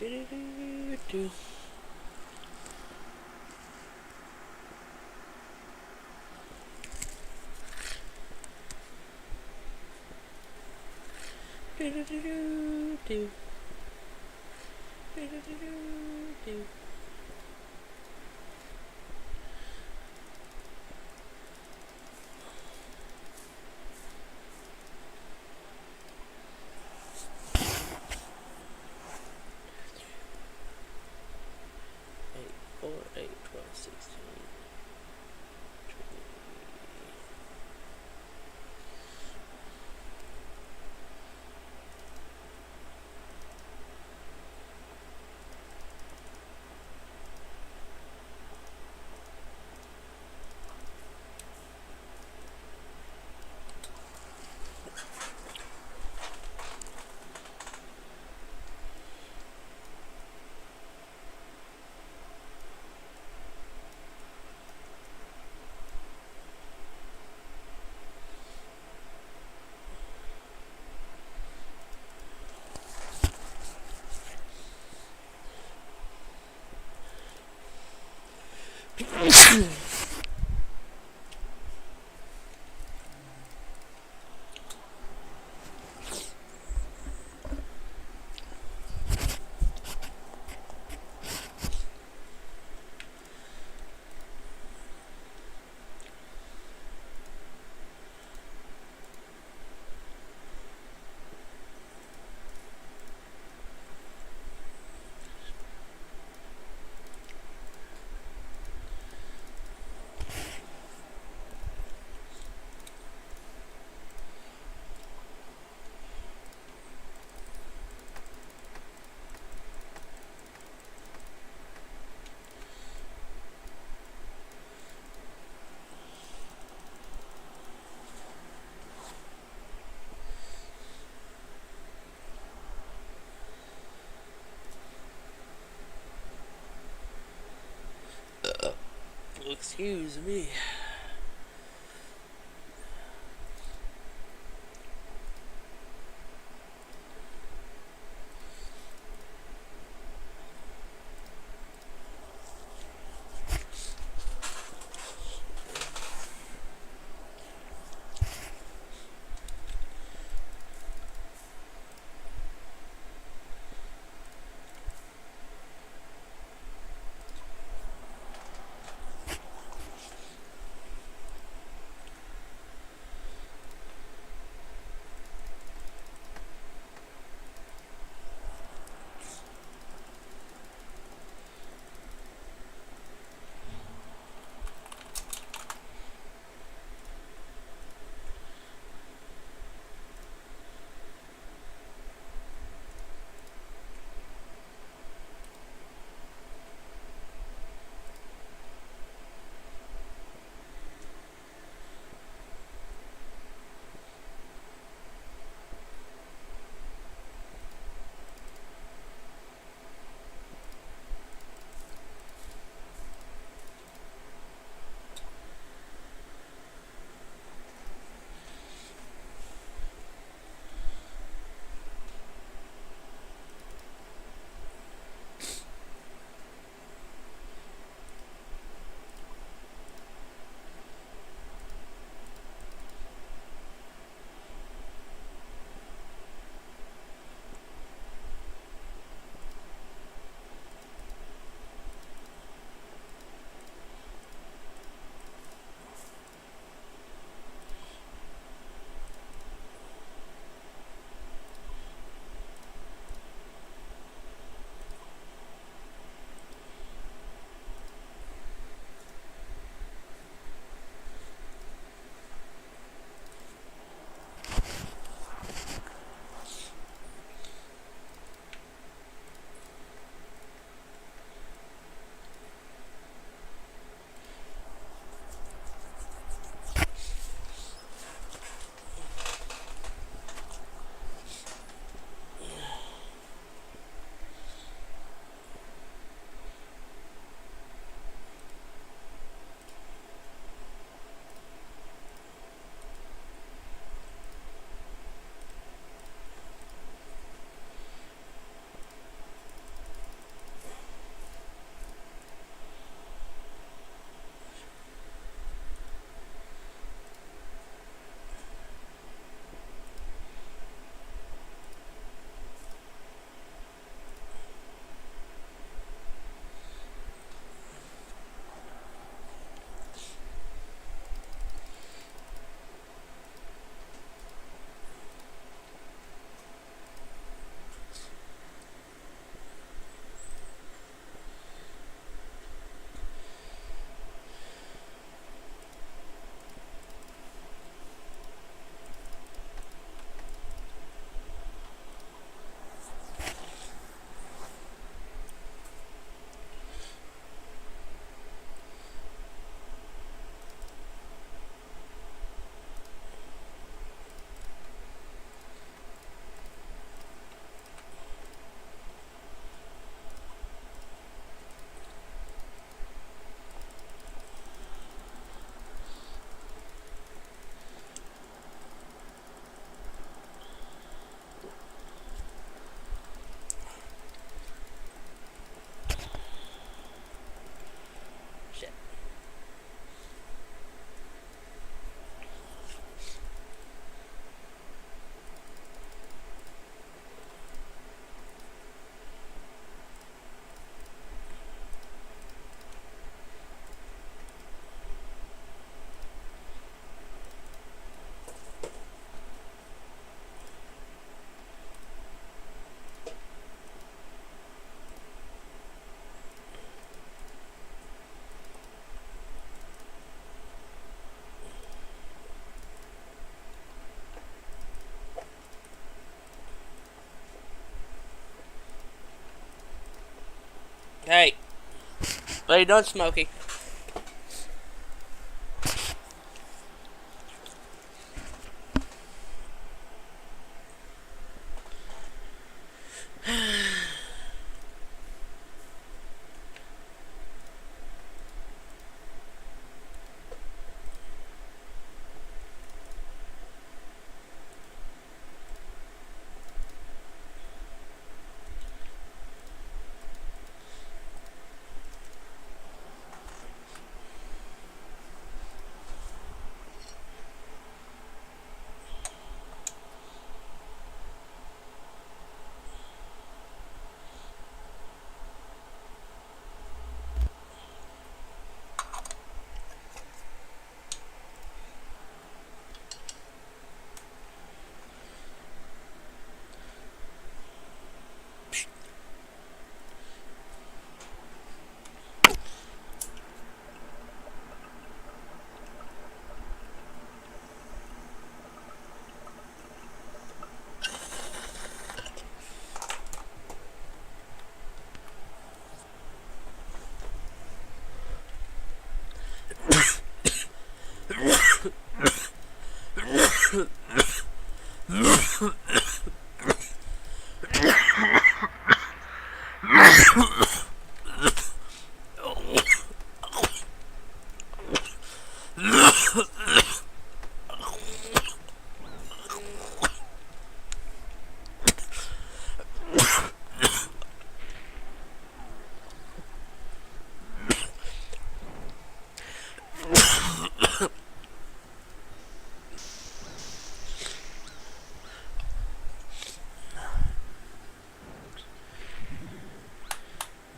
Do. Do. 4, 8, 12, 16. Excuse me. Hey, what are you doing, Smokey?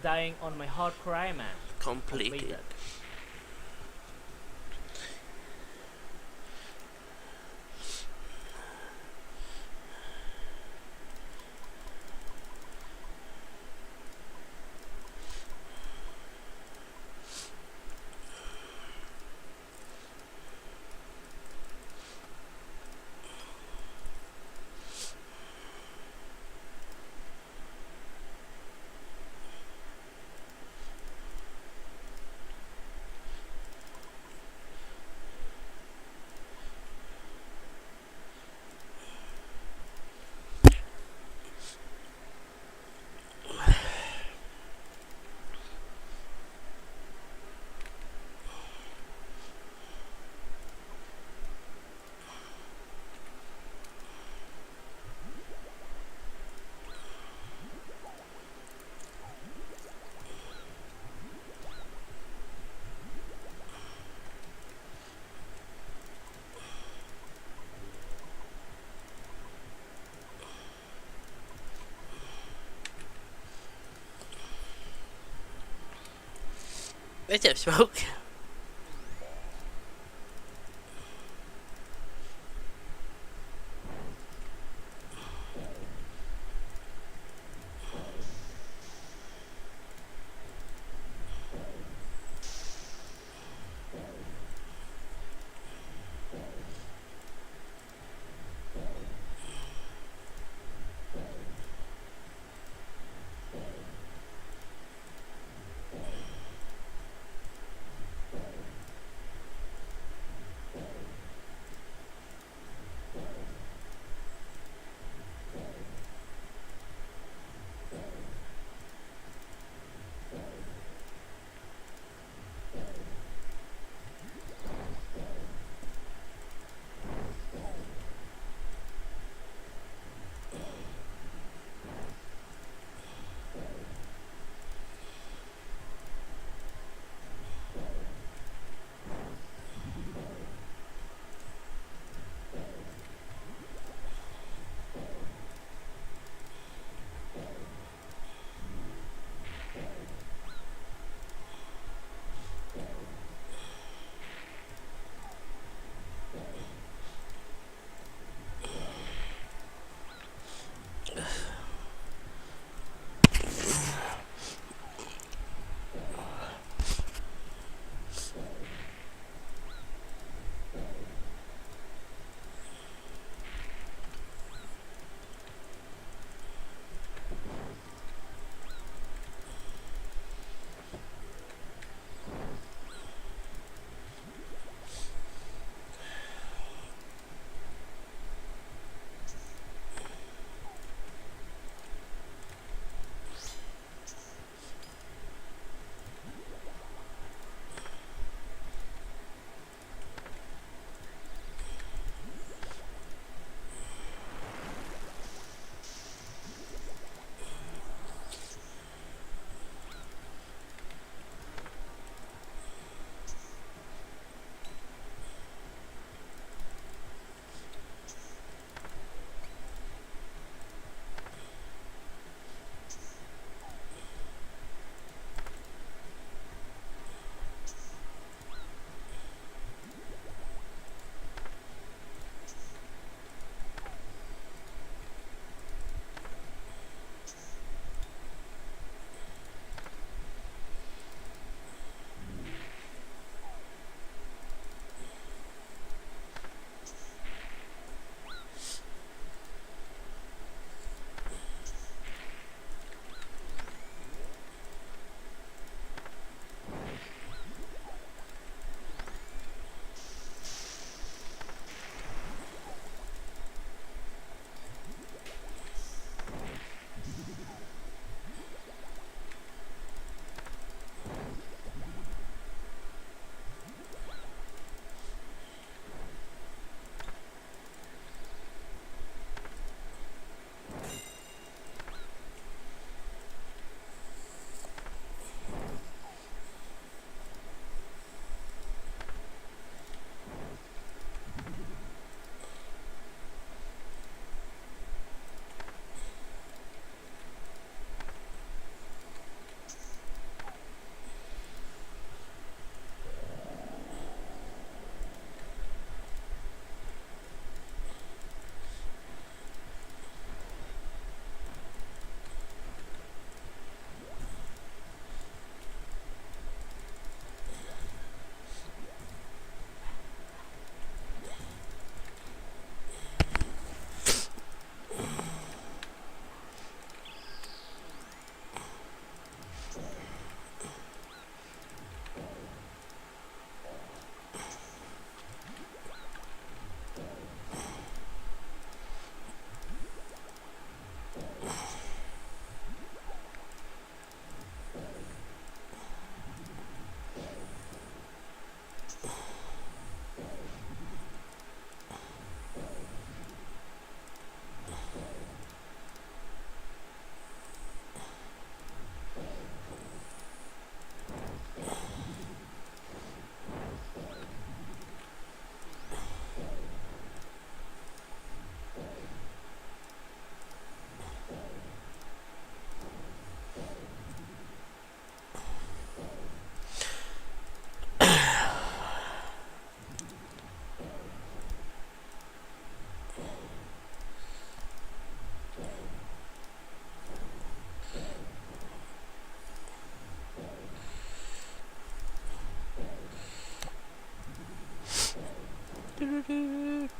Dying on my hardcore Ironman. Completed. What's up, Smoke?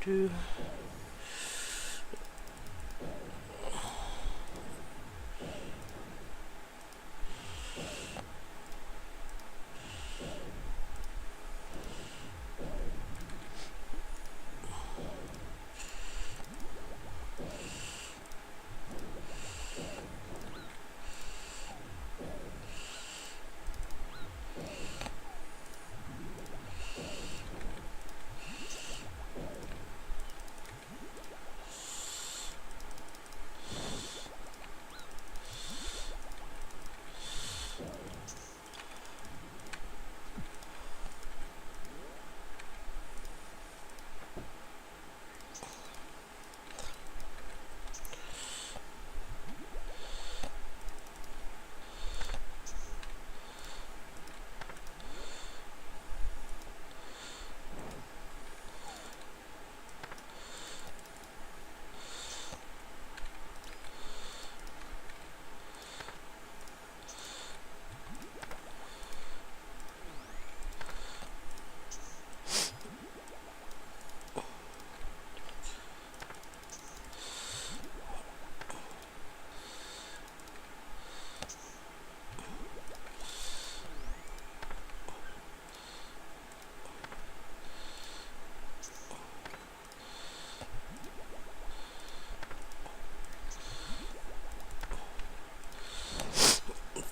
do.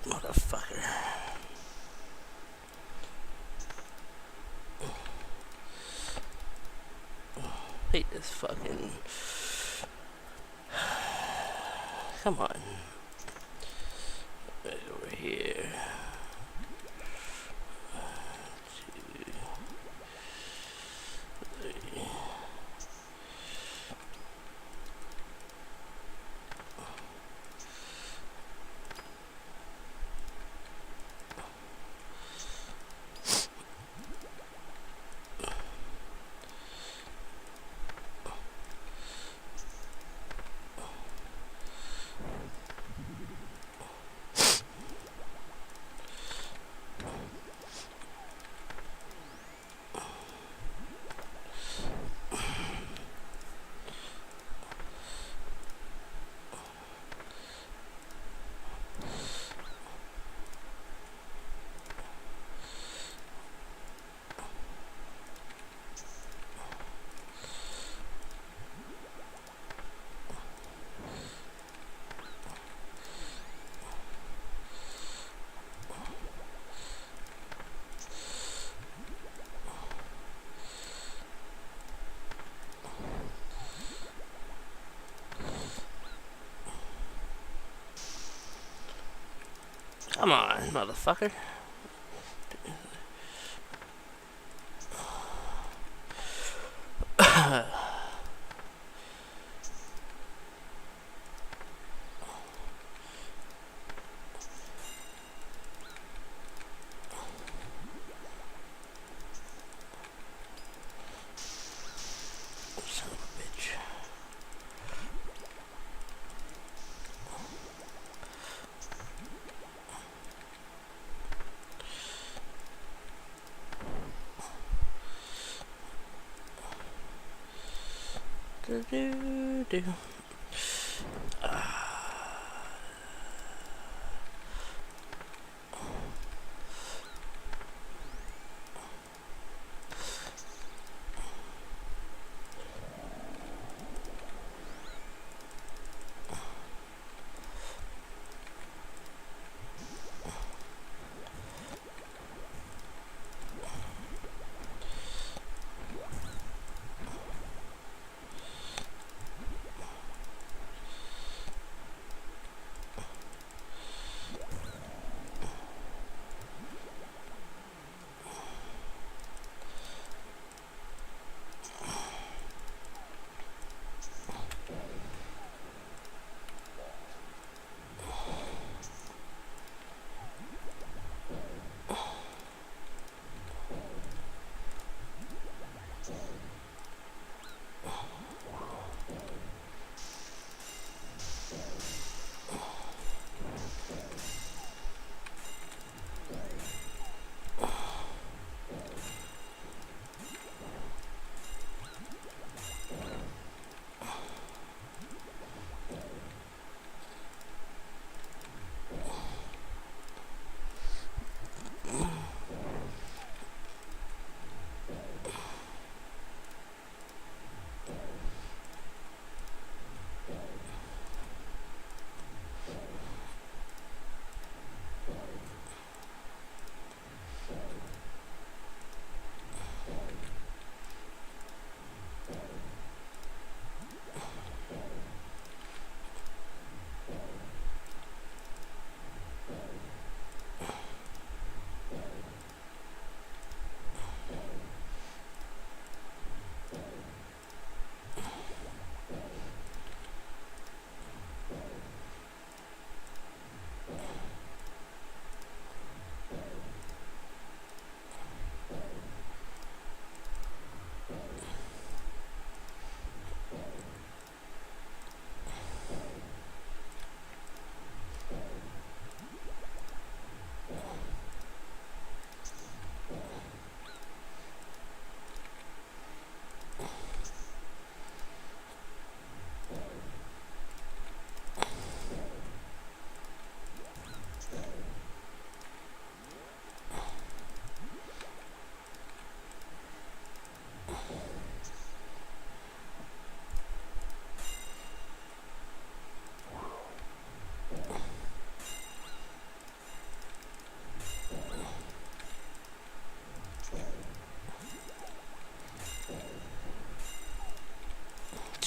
Motherfucker. Hate this fucking. Come on. Right over here. Come on, motherfucker. Son of a bitch. Do.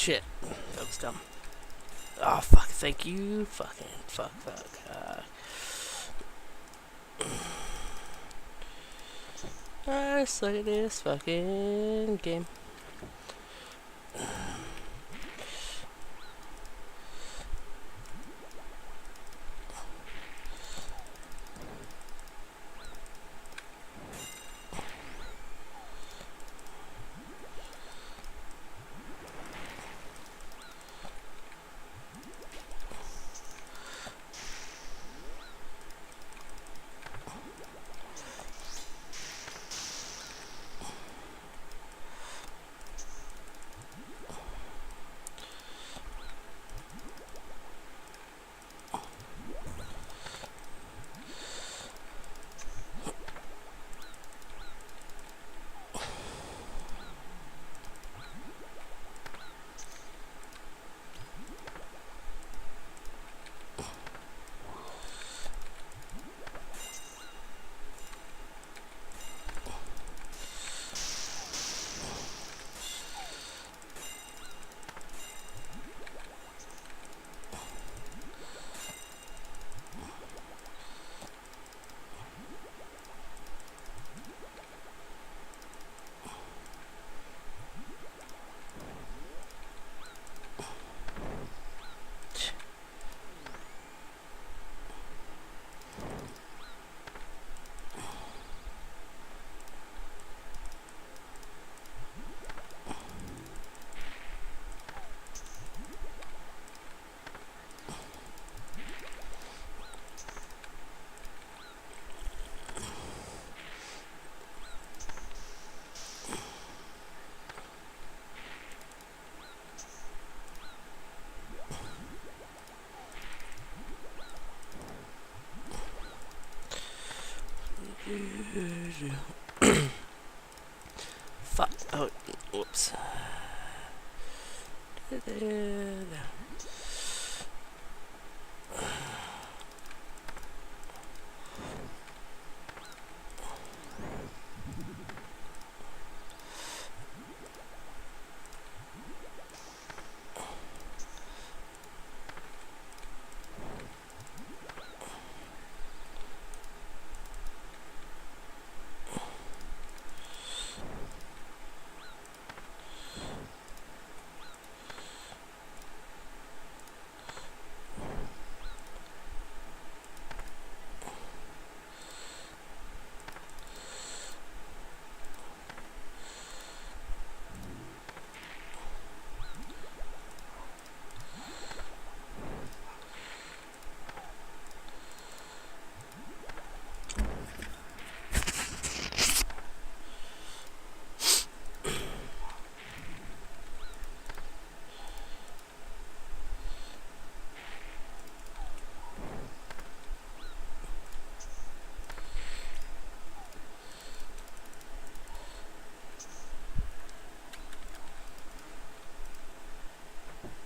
shit. That was dumb. Oh, fuck. Thank you. Fucking. Fuck. I suck at this fucking game. Fuck. Oh, whoops.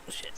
Shit.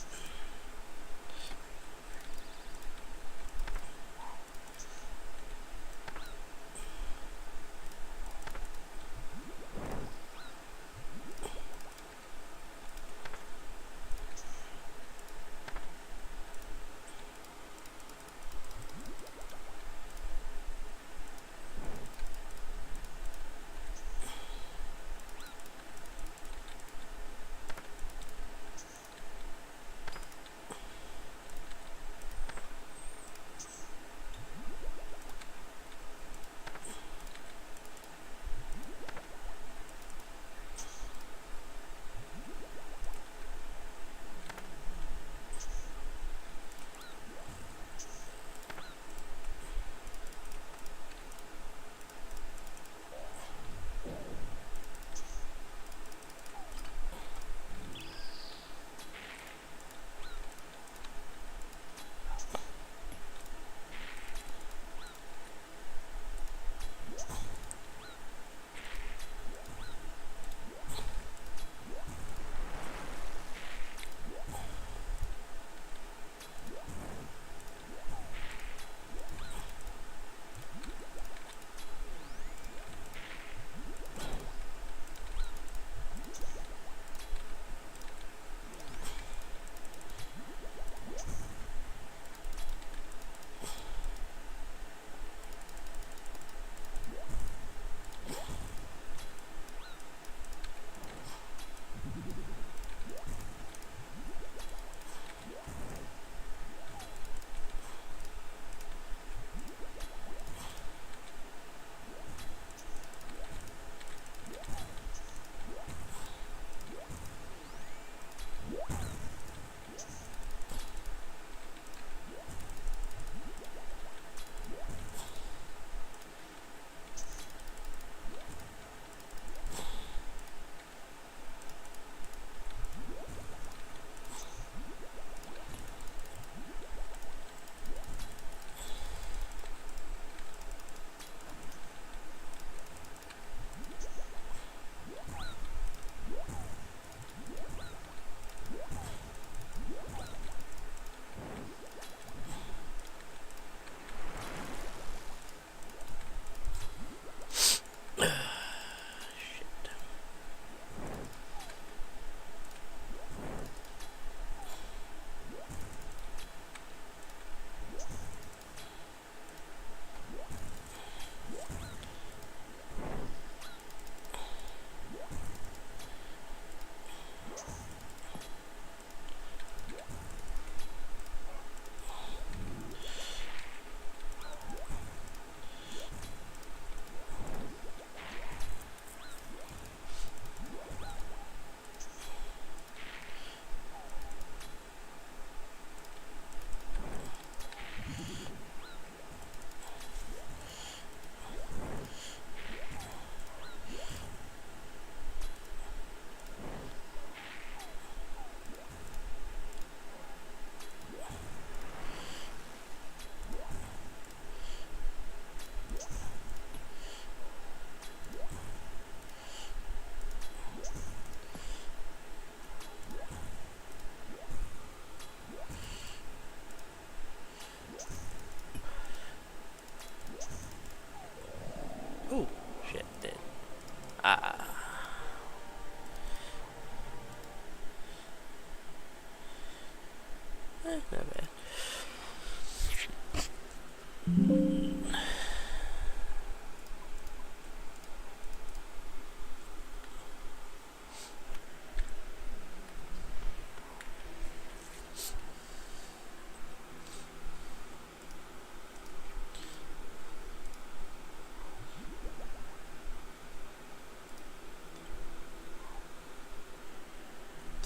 Not bad.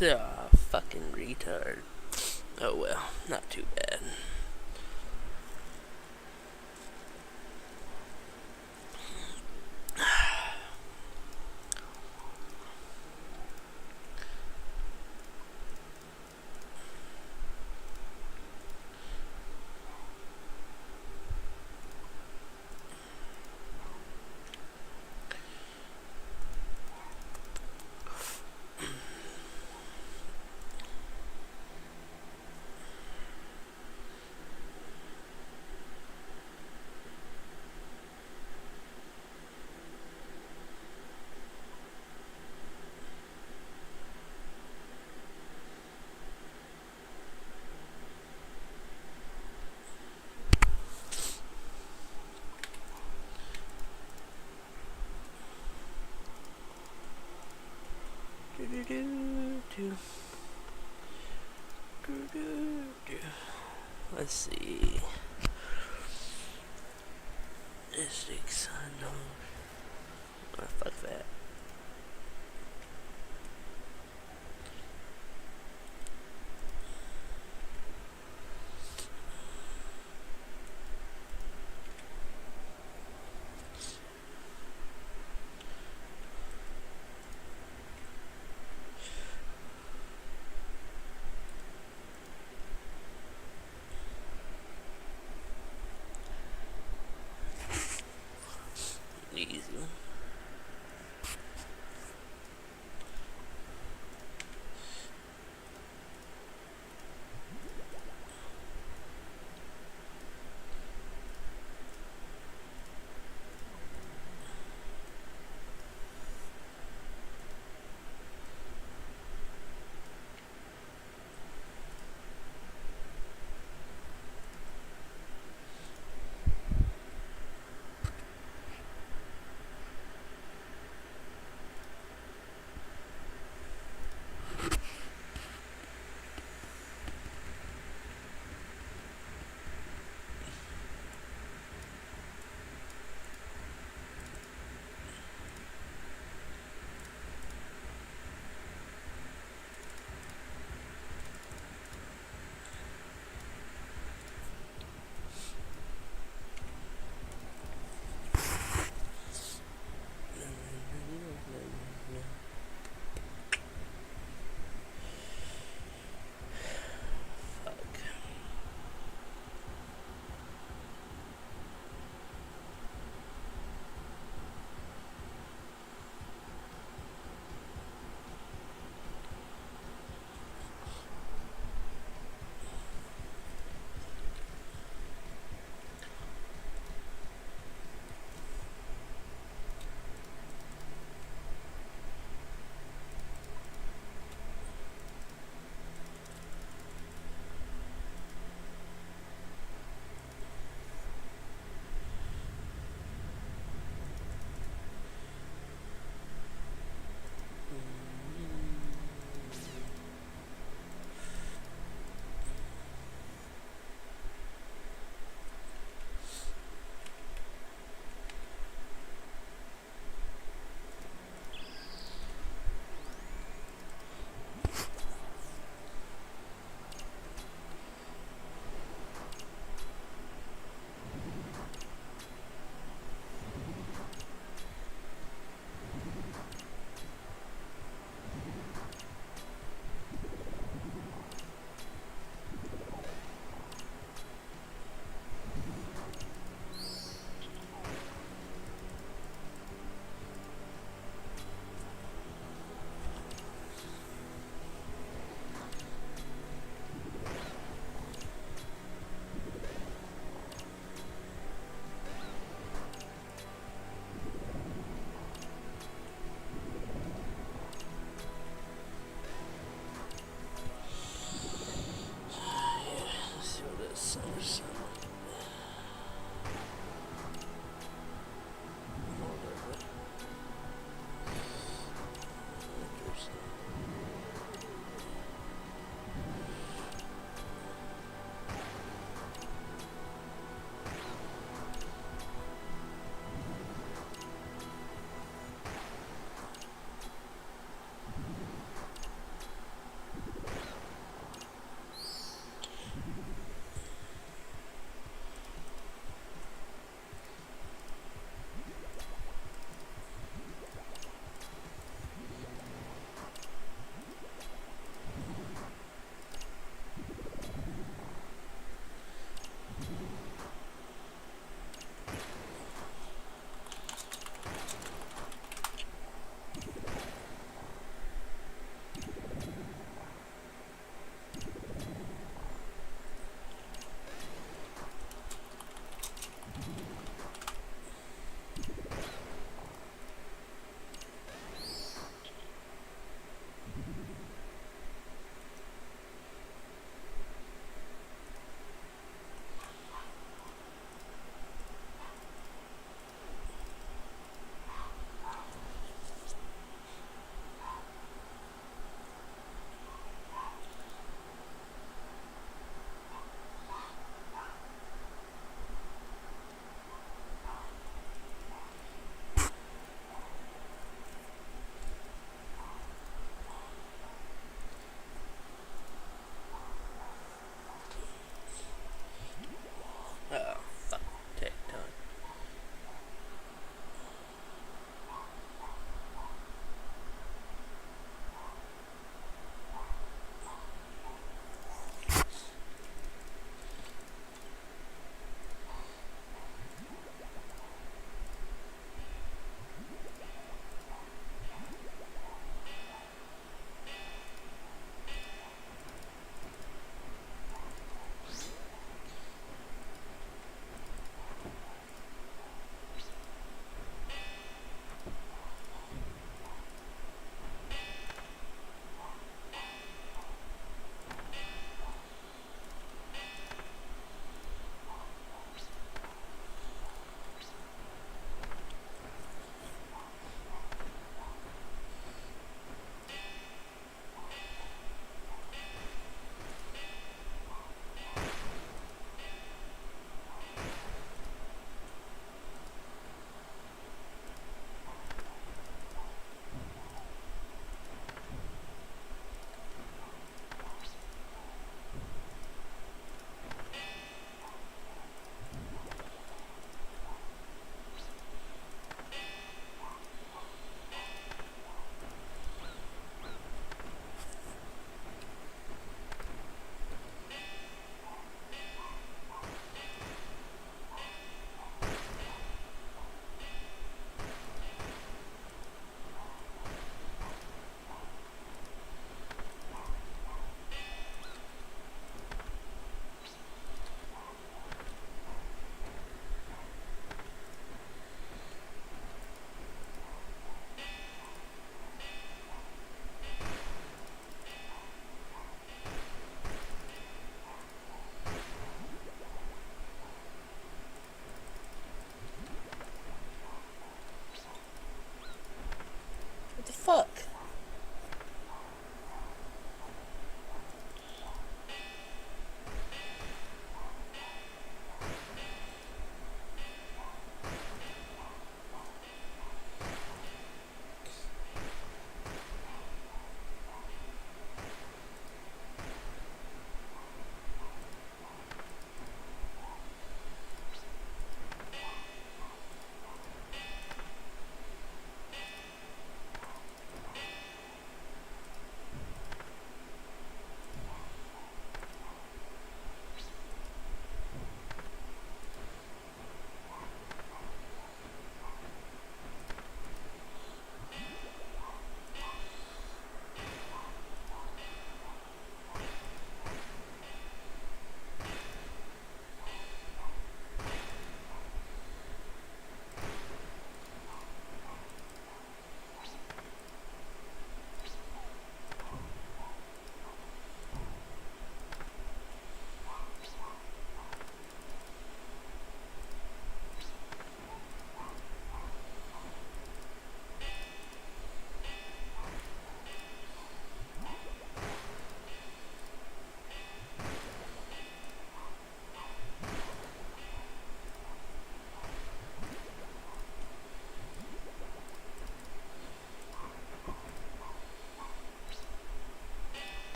Ah, fucking retard. Oh well, not too bad. Let's see. Districts unknown. Oh, fuck that. Easy.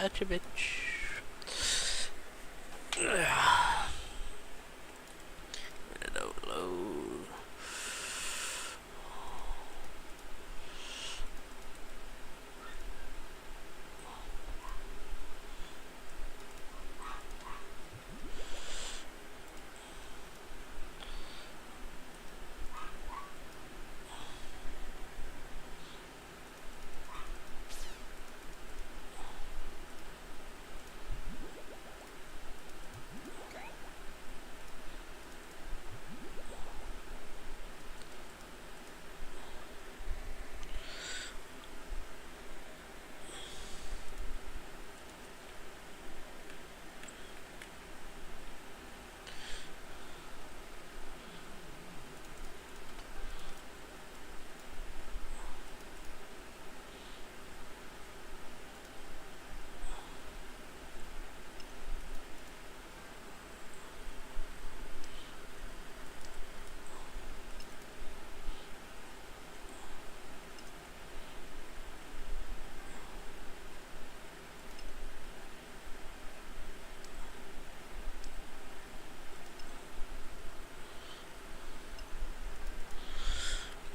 Gotcha, bitch. Load.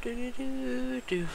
Do do do do.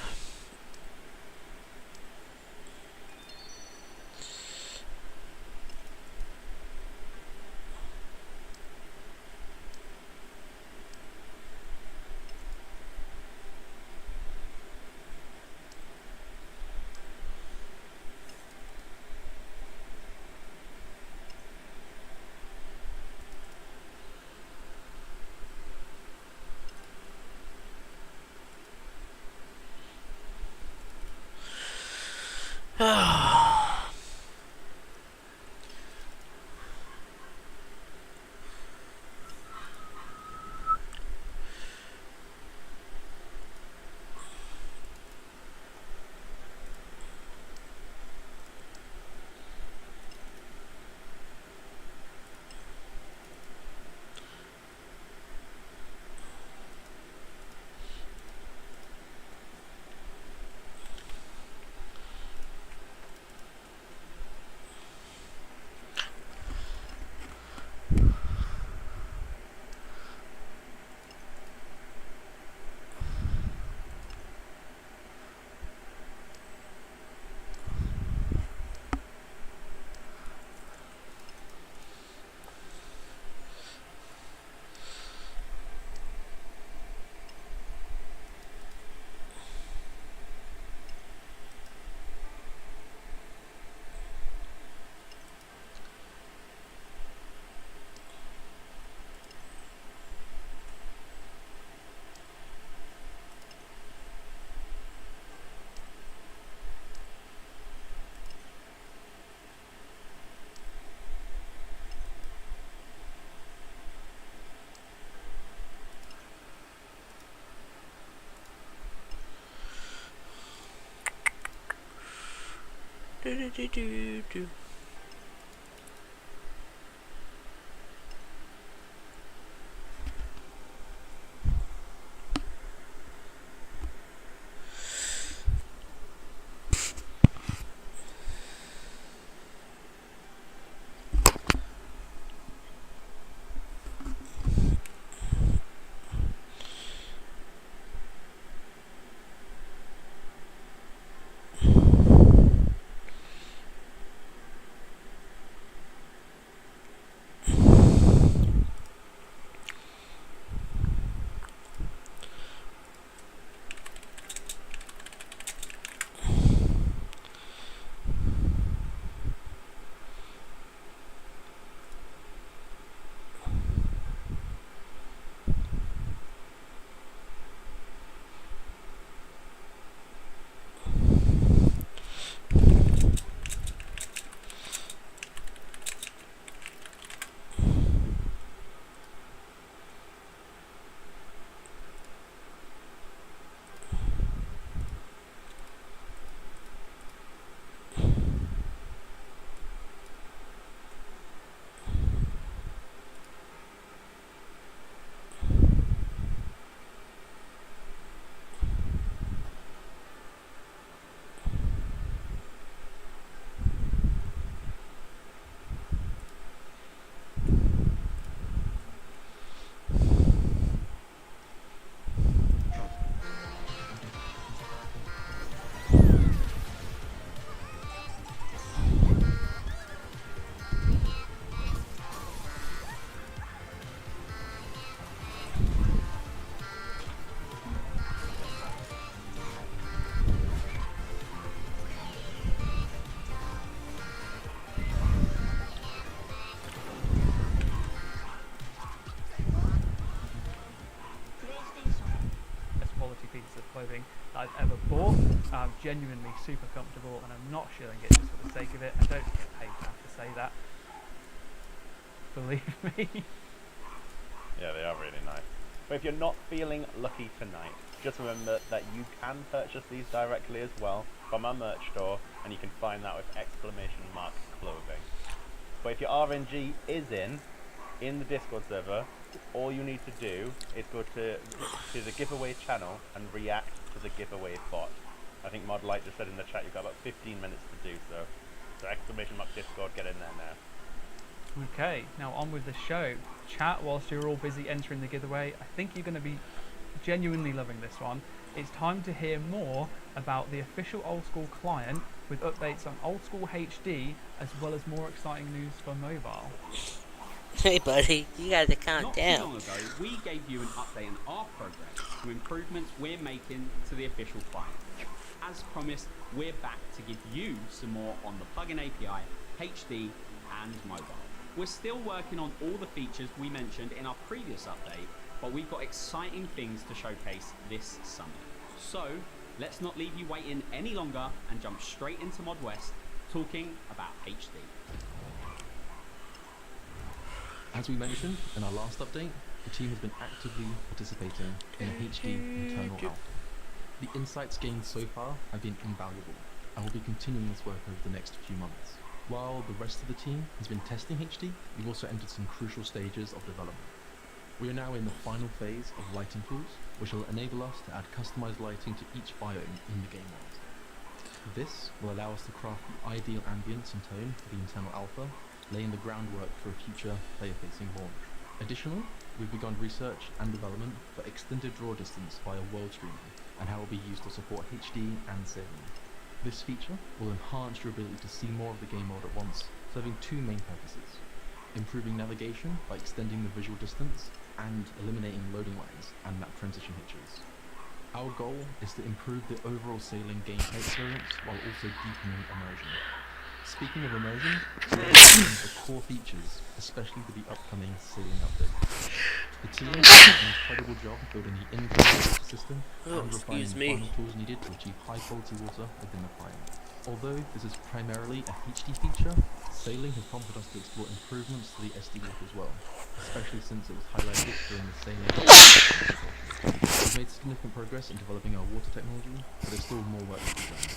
Do do do do do. of clothing that I've ever bought. Genuinely super comfortable, and I'm not shilling it just for the sake of it. I don't get paid to have to say that. Believe me. Yeah, they are really nice. But if you're not feeling lucky tonight, just remember that you can purchase these directly as well from our merch store, and you can find that with exclamation mark clothing. But if your RNG is in the Discord server, all you need to do is go to the giveaway channel and react to the giveaway bot. I think Mod Light just said in the chat you've got about 15 minutes to do so. So exclamation mark Discord, get in there now. Okay, now on with the show. Chat whilst you're all busy entering the giveaway. I think you're going to be genuinely loving this one. It's time to hear more about the official Old School client with updates on Old School HD as well as more exciting news for mobile. Hey buddy, you gotta calm Not too down. long ago, we gave you an update on our progress to improvements we're making to the official client. As promised, we're back to give you some more on the plugin API, HD, and mobile. We're still working on all the features we mentioned in our previous update, but we've got exciting things to showcase this summer. So, let's not leave you waiting any longer and jump straight into Mod West, talking about HD. As we mentioned in our last update, the team has been actively participating in a HD internal alpha. The insights gained so far have been invaluable, and we'll be continuing this work over the next few months. While the rest of the team has been testing HD, we've also entered some crucial stages of development. We are now in the final phase of lighting tools, which will enable us to add customized lighting to each biome in the game world. This will allow us to craft the ideal ambience and tone for the internal alpha, laying the groundwork for a future player-facing launch. Additionally, we've begun research and development for extended draw distance via world streaming and how it will be used to support HD and sailing. This feature will enhance your ability to see more of the game world at once, serving two main purposes: improving navigation by extending the visual distance and eliminating loading lines and map transition hitches. Our goal is to improve the overall sailing gameplay experience while also deepening immersion. Speaking of immersion, we are working on the core features, especially for the upcoming sailing update. The team has done an incredible job building the in-game water system and refining the final tools needed to achieve high-quality water within the client. Although this is primarily a HD feature, sailing has prompted us to explore improvements to the SD water as well, especially since it was highlighted during the sailing. We've made significant progress in developing our water technology, but there's still more work to be done.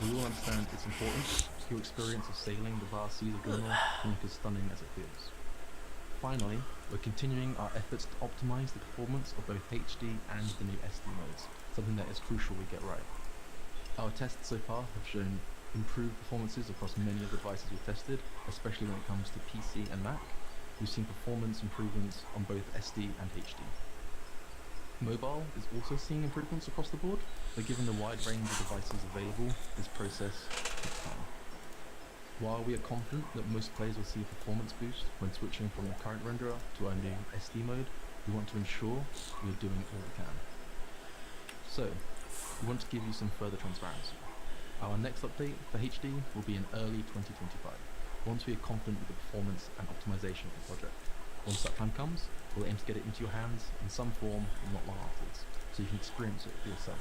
We all understand its importance. Your experience of sailing the vast seas of Gilmore can look as stunning as it feels. Finally, we're continuing our efforts to optimize the performance of both HD and the new SD modes, something that is crucial we get right. Our tests so far have shown improved performances across many of the devices we've tested, especially when it comes to PC and Mac. We've seen performance improvements on both SD and HD. Mobile is also seeing improvements across the board, but given the wide range of devices available, this process takes time. While we are confident that most players will see a performance boost when switching from the current renderer to our new SD mode, we want to ensure we are doing all we can. So, we want to give you some further transparency. Our next update for HD will be in early 2025, once we are confident with the performance and optimization of the project. Once that time comes, we'll aim to get it into your hands in some form not long afterwards, so you can experience it for yourself.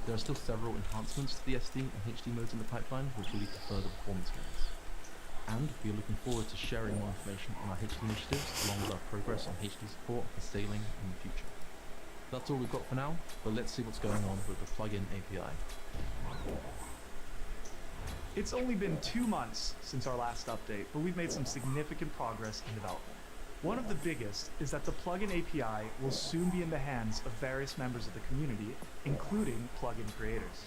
There are still several enhancements to the SD and HD modes in the pipeline, which will lead to further performance gains. And we are looking forward to sharing more information on our HD initiatives, along with our progress on HD support for sailing in the future. That's all we've got for now, but let's see what's going on with the plugin API. It's only been 2 months since our last update, but we've made some significant progress in development. One of the biggest is that the plugin API will soon be in the hands of various members of the community, including plugin creators.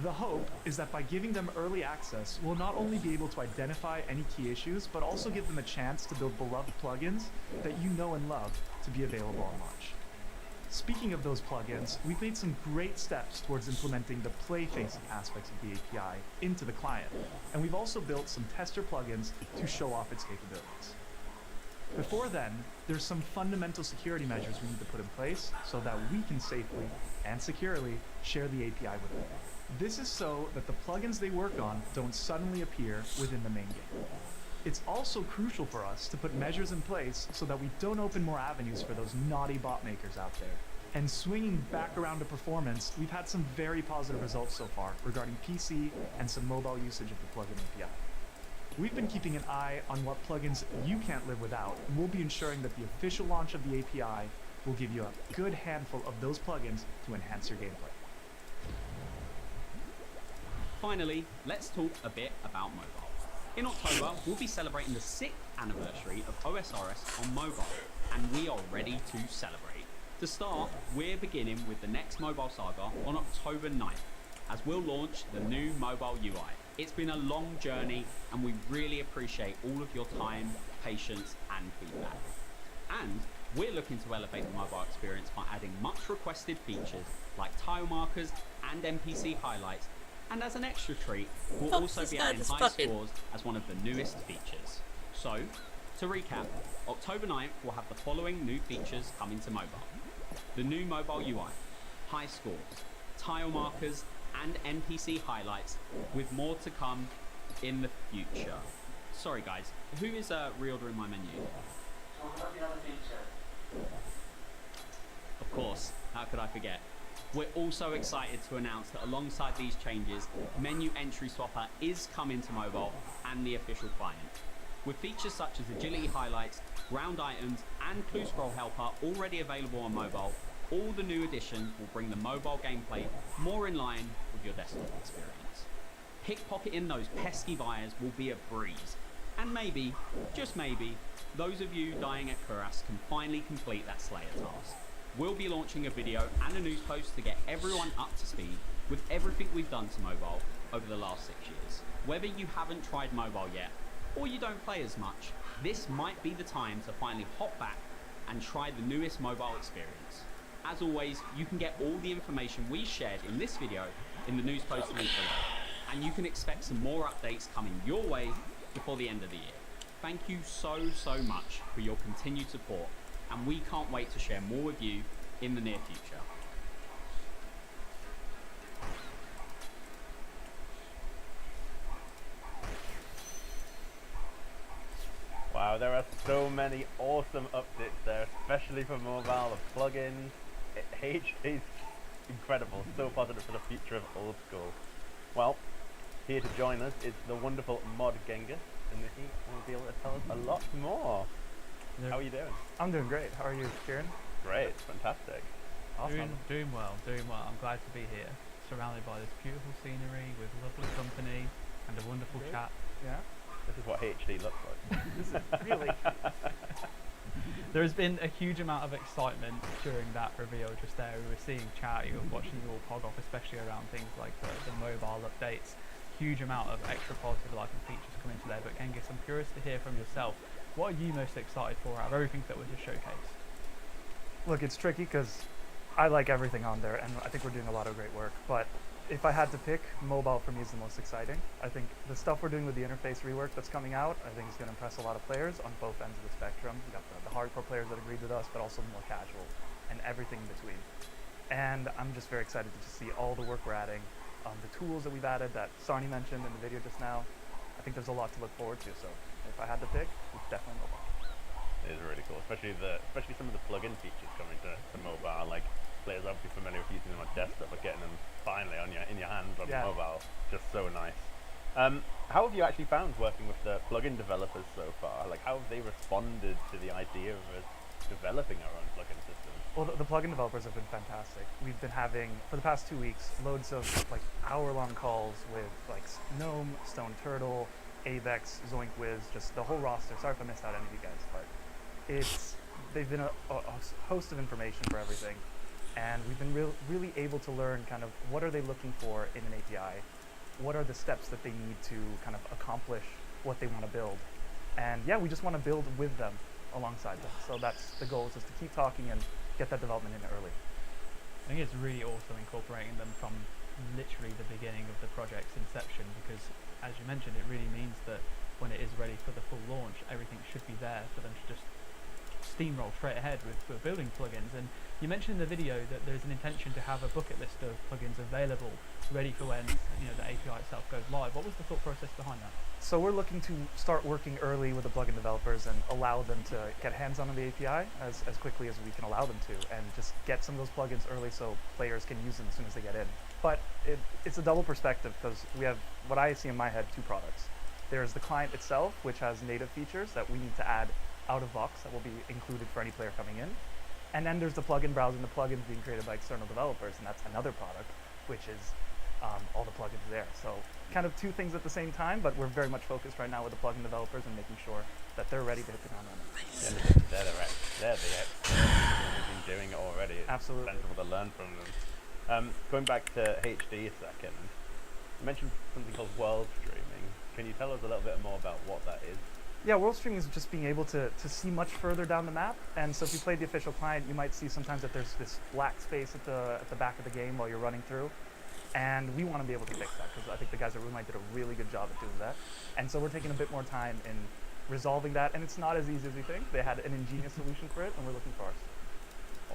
The hope is that by giving them early access, we'll not only be able to identify any key issues, but also give them a chance to build beloved plugins that you know and love to be available on launch. Speaking of those plugins, we've made some great steps towards implementing the play-facing aspects of the API into the client, and we've also built some tester plugins to show off its capabilities. Before then, there's some fundamental security measures we need to put in place so that we can safely and securely share the API with them. This is so that the plugins they work on don't suddenly appear within the main game. It's also crucial for us to put measures in place so that we don't open more avenues for those naughty bot makers out there. And swinging back around to performance, we've had some very positive results so far regarding PC and some mobile usage of the plugin API. We've been keeping an eye on what plugins you can't live without, and we'll be ensuring that the official launch of the API will give you a good handful of those plugins to enhance your gameplay. Finally, let's talk a bit about mobile. In October, we'll be celebrating the 6th anniversary of OSRS on mobile, and we are ready to celebrate. To start, we're beginning with the next mobile saga on October 9th, as we'll launch the new mobile UI. It's been a long journey, and we really appreciate all of your time, patience, and feedback. And we're looking to elevate the mobile experience by adding much requested features like tile markers and NPC highlights. And as an extra treat, we'll also be adding high scores as one of the newest features. So, to recap, October 9th will have the following new features coming to mobile. The new mobile UI, high scores, tile markers, and NPC highlights, with more to come in the future. Sorry guys, who is reordering my menu? Of course, how could I forget? We're also excited to announce that alongside these changes, Menu Entry Swapper is coming to mobile and the official client. With features such as agility highlights, ground items, and clue scroll helper already available on mobile, all the new additions will bring the mobile gameplay more in line with your desktop experience. Pickpocketing those pesky buyers will be a breeze, and maybe, just maybe, those of you dying at Cuirass can finally complete that Slayer task. We'll be launching a video and a news post to get everyone up to speed with everything we've done to mobile over the last 6 years. Whether you haven't tried mobile yet, or you don't play as much, this might be the time to finally hop back and try the newest mobile experience. As always, you can get all the information we shared in this video in the news post link below, and you can expect some more updates coming your way before the end of the year. Thank you so much for your continued support, and we can't wait to share more with you in the near future. Wow, there are so many awesome updates there, especially for mobile, the plugins. HD's incredible, so positive for the future of old school. Well, here to join us is the wonderful Mod Genghis, and he will be able to tell us a lot more. How are you doing? I'm doing great. How are you, Kieran? Great, fantastic. Awesome. Doing well. I'm glad to be here, surrounded by this beautiful scenery with lovely company and a wonderful chat. Yeah. This is what HD looks like. This is really. There has been a huge amount of excitement during that reveal just there. We were seeing chat, you were watching you all pog off, especially around things like the mobile updates. Huge amount of extra positive liking features coming to there. But Genghis, I'm curious to hear from yourself. What are you most excited for out of everything that was just showcased? Look, it's tricky because I like everything on there, and I think we're doing a lot of great work. But if I had to pick, mobile for me is the most exciting. I think the stuff we're doing with the interface rework that's coming out, I think is going to impress a lot of players on both ends of the spectrum. You got the hardcore players that agreed with us, but also the more casual, and everything in between. And I'm just very excited to just see all the work we're adding, the tools that we've added that Sarni mentioned in the video just now. I think there's a lot to look forward to. So if I had to pick, it's definitely mobile. It is really cool, especially some of the plug-in features coming to mobile. Like players are obviously familiar with using them on desktop, but getting them finally in your hands on mobile, just so nice. How have you actually found working with the plugin developers so far? Like, how have they responded to the idea of us developing our own plugin system? Well, the plugin developers have been fantastic. We've been having, for the past 2 weeks, loads of like hour-long calls with like Gnome, Stone Turtle, Avex, Zoink Wiz, just the whole roster. Sorry if I missed out any of you guys, but they've been a host of information for everything. And we've been really able to learn kind of what are they looking for in an API, what are the steps that they need to kind of accomplish what they want to build. And yeah, we just want to build with them alongside them. So that's the goal, is just to keep talking and get that development in early. I think it's really awesome incorporating them from literally the beginning of the project's inception, because as you mentioned, it really means that when it is ready for the full launch, everything should be there for them to just steamroll straight ahead with building plugins. And you mentioned in the video that there's an intention to have a bucket list of plugins available, ready for when the API itself goes live. What was the thought process behind that? So we're looking to start working early with the plugin developers and allow them to get hands-on on the API as quickly as we can allow them to, and just get some of those plugins early so players can use them as soon as they get in. But it's a double perspective, because we have, what I see in my head, two products. There's the client itself, which has native features that we need to add out of box that will be included for any player coming in. And then there's the plugin browser and the plugins being created by external developers, and that's another product, which is all the plugins there. So kind of two things at the same time, but we're very much focused right now with the plugin developers and making sure that they're ready to hit the ground running. They're the experts. They've been doing it already. It's Absolutely. sensible to learn from them. Going back to HD a second, you mentioned something called world streaming. Can you tell us a little bit more about what that is? Yeah, world streaming is just being able to see much further down the map. And so if you played the official client, you might see sometimes that there's this black space at the back of the game while you're running through. And we want to be able to fix that, because I think the guys at Roomlight did a really good job at doing that. And so we're taking a bit more time in resolving that, and it's not as easy as we think. They had an ingenious solution for it, and we're looking for ours.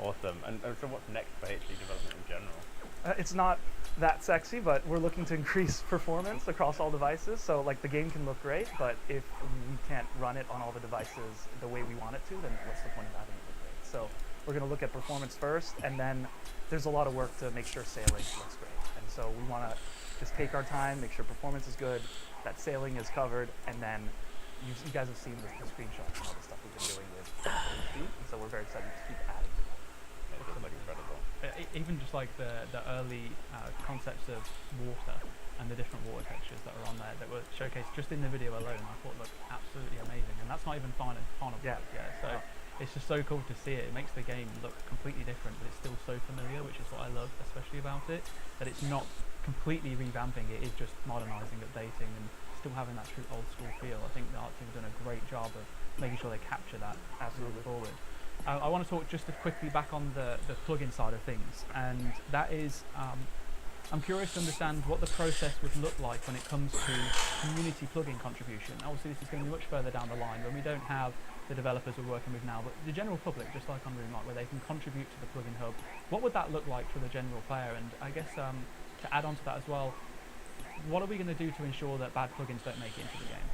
Awesome. And so what's next for HD development in general? It's not that sexy, but we're looking to increase performance across all devices. So like the game can look great, but if we can't run it on all the devices the way we want it to, then what's the point of having it look great? So we're going to look at performance first, and then there's a lot of work to make sure sailing looks great. And so we want to just take our time, make sure performance is good, that sailing is covered, and then you guys have seen the screenshots and all the stuff we've been doing with HD, and so we're very excited to keep adding to that. It looks like incredible. Even just like the early concepts of water and the different water textures that are on there that were showcased just in the video alone, I thought looked absolutely amazing. And that's not even final product yet. So it's just so cool to see it. It makes the game look completely different, but it's still so familiar, which is what I love especially about it, that it's not completely revamping, it is just modernizing, updating, and still having that true old school feel. I think the art team have done a great job of making sure they capture that absolutely forward. I want to talk just quickly back on the plugin side of things, and that is I'm curious to understand what the process would look like when it comes to community plugin contribution. Obviously this is going to be much further down the line when we don't have the developers we're working with now, but the general public, just like on Roomlight, where they can contribute to the plugin hub. What would that look like for the general player? And I guess to add on to that as well, what are we going to do to ensure that bad plugins don't make it into the game?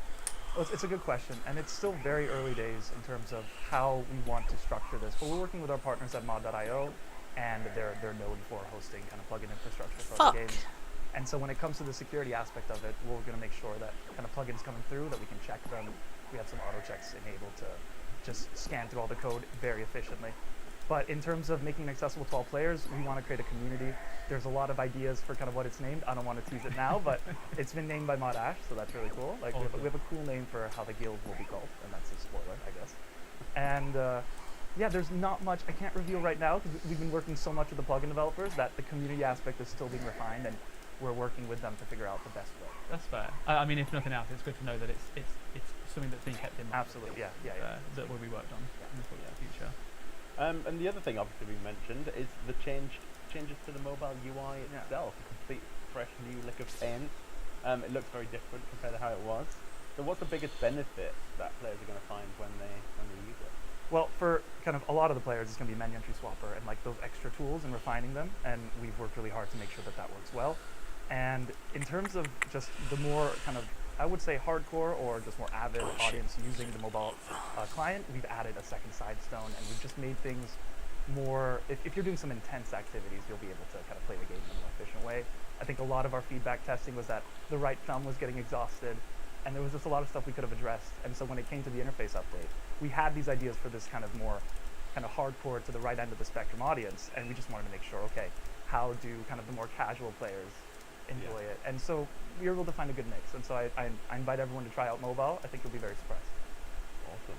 Well, it's a good question, and it's still very early days in terms of how we want to structure this. But we're working with our partners at mod.io, and they're known for hosting kind of plugin infrastructure for other games. And so when it comes to the security aspect of it, we're going to make sure that kind of plugins coming through, that we can check them. We have some auto checks enabled to just scan through all the code very efficiently. But in terms of making it accessible to all players, we want to create a community. There's a lot of ideas for kind of what it's named. I don't want to tease it now, but it's been named by Mod Ash, so that's really cool. Like we have a cool name for how the guild will be called, and that's a spoiler, I guess. And yeah, there's not much I can't reveal right now, because we've been working so much with the plugin developers that the community aspect is still being refined, and we're working with them to figure out the best way. That's fair. I mean, if nothing else, it's good to know that it's something that's being kept in mind. Absolutely, yeah. That will be worked on in the future. And the other thing, obviously, we mentioned is the changes to the mobile UI itself. A complete, fresh, new lick of paint. It looks very different compared to how it was. So, what's the biggest benefit that players are going to find when they use it? Well, for kind of a lot of the players, it's going to be menu entry swapper and like those extra tools and refining them. And we've worked really hard to make sure that that works well. And in terms of just the more kind of, I would say hardcore or just more avid audience using the mobile client, we've added a second side stone, and we've just made things more, if you're doing some intense activities, you'll be able to kind of play the game in a more efficient way. I think a lot of our feedback testing was that the right thumb was getting exhausted, and there was just a lot of stuff we could have addressed. And so when it came to the interface update, we had these ideas for this kind of more kind of hardcore to the right end of the spectrum audience, and we just wanted to make sure, okay, how do kind of the more casual players enjoy it? And so we were able to find a good mix. And so I invite everyone to try out mobile. I think you'll be very surprised. Awesome.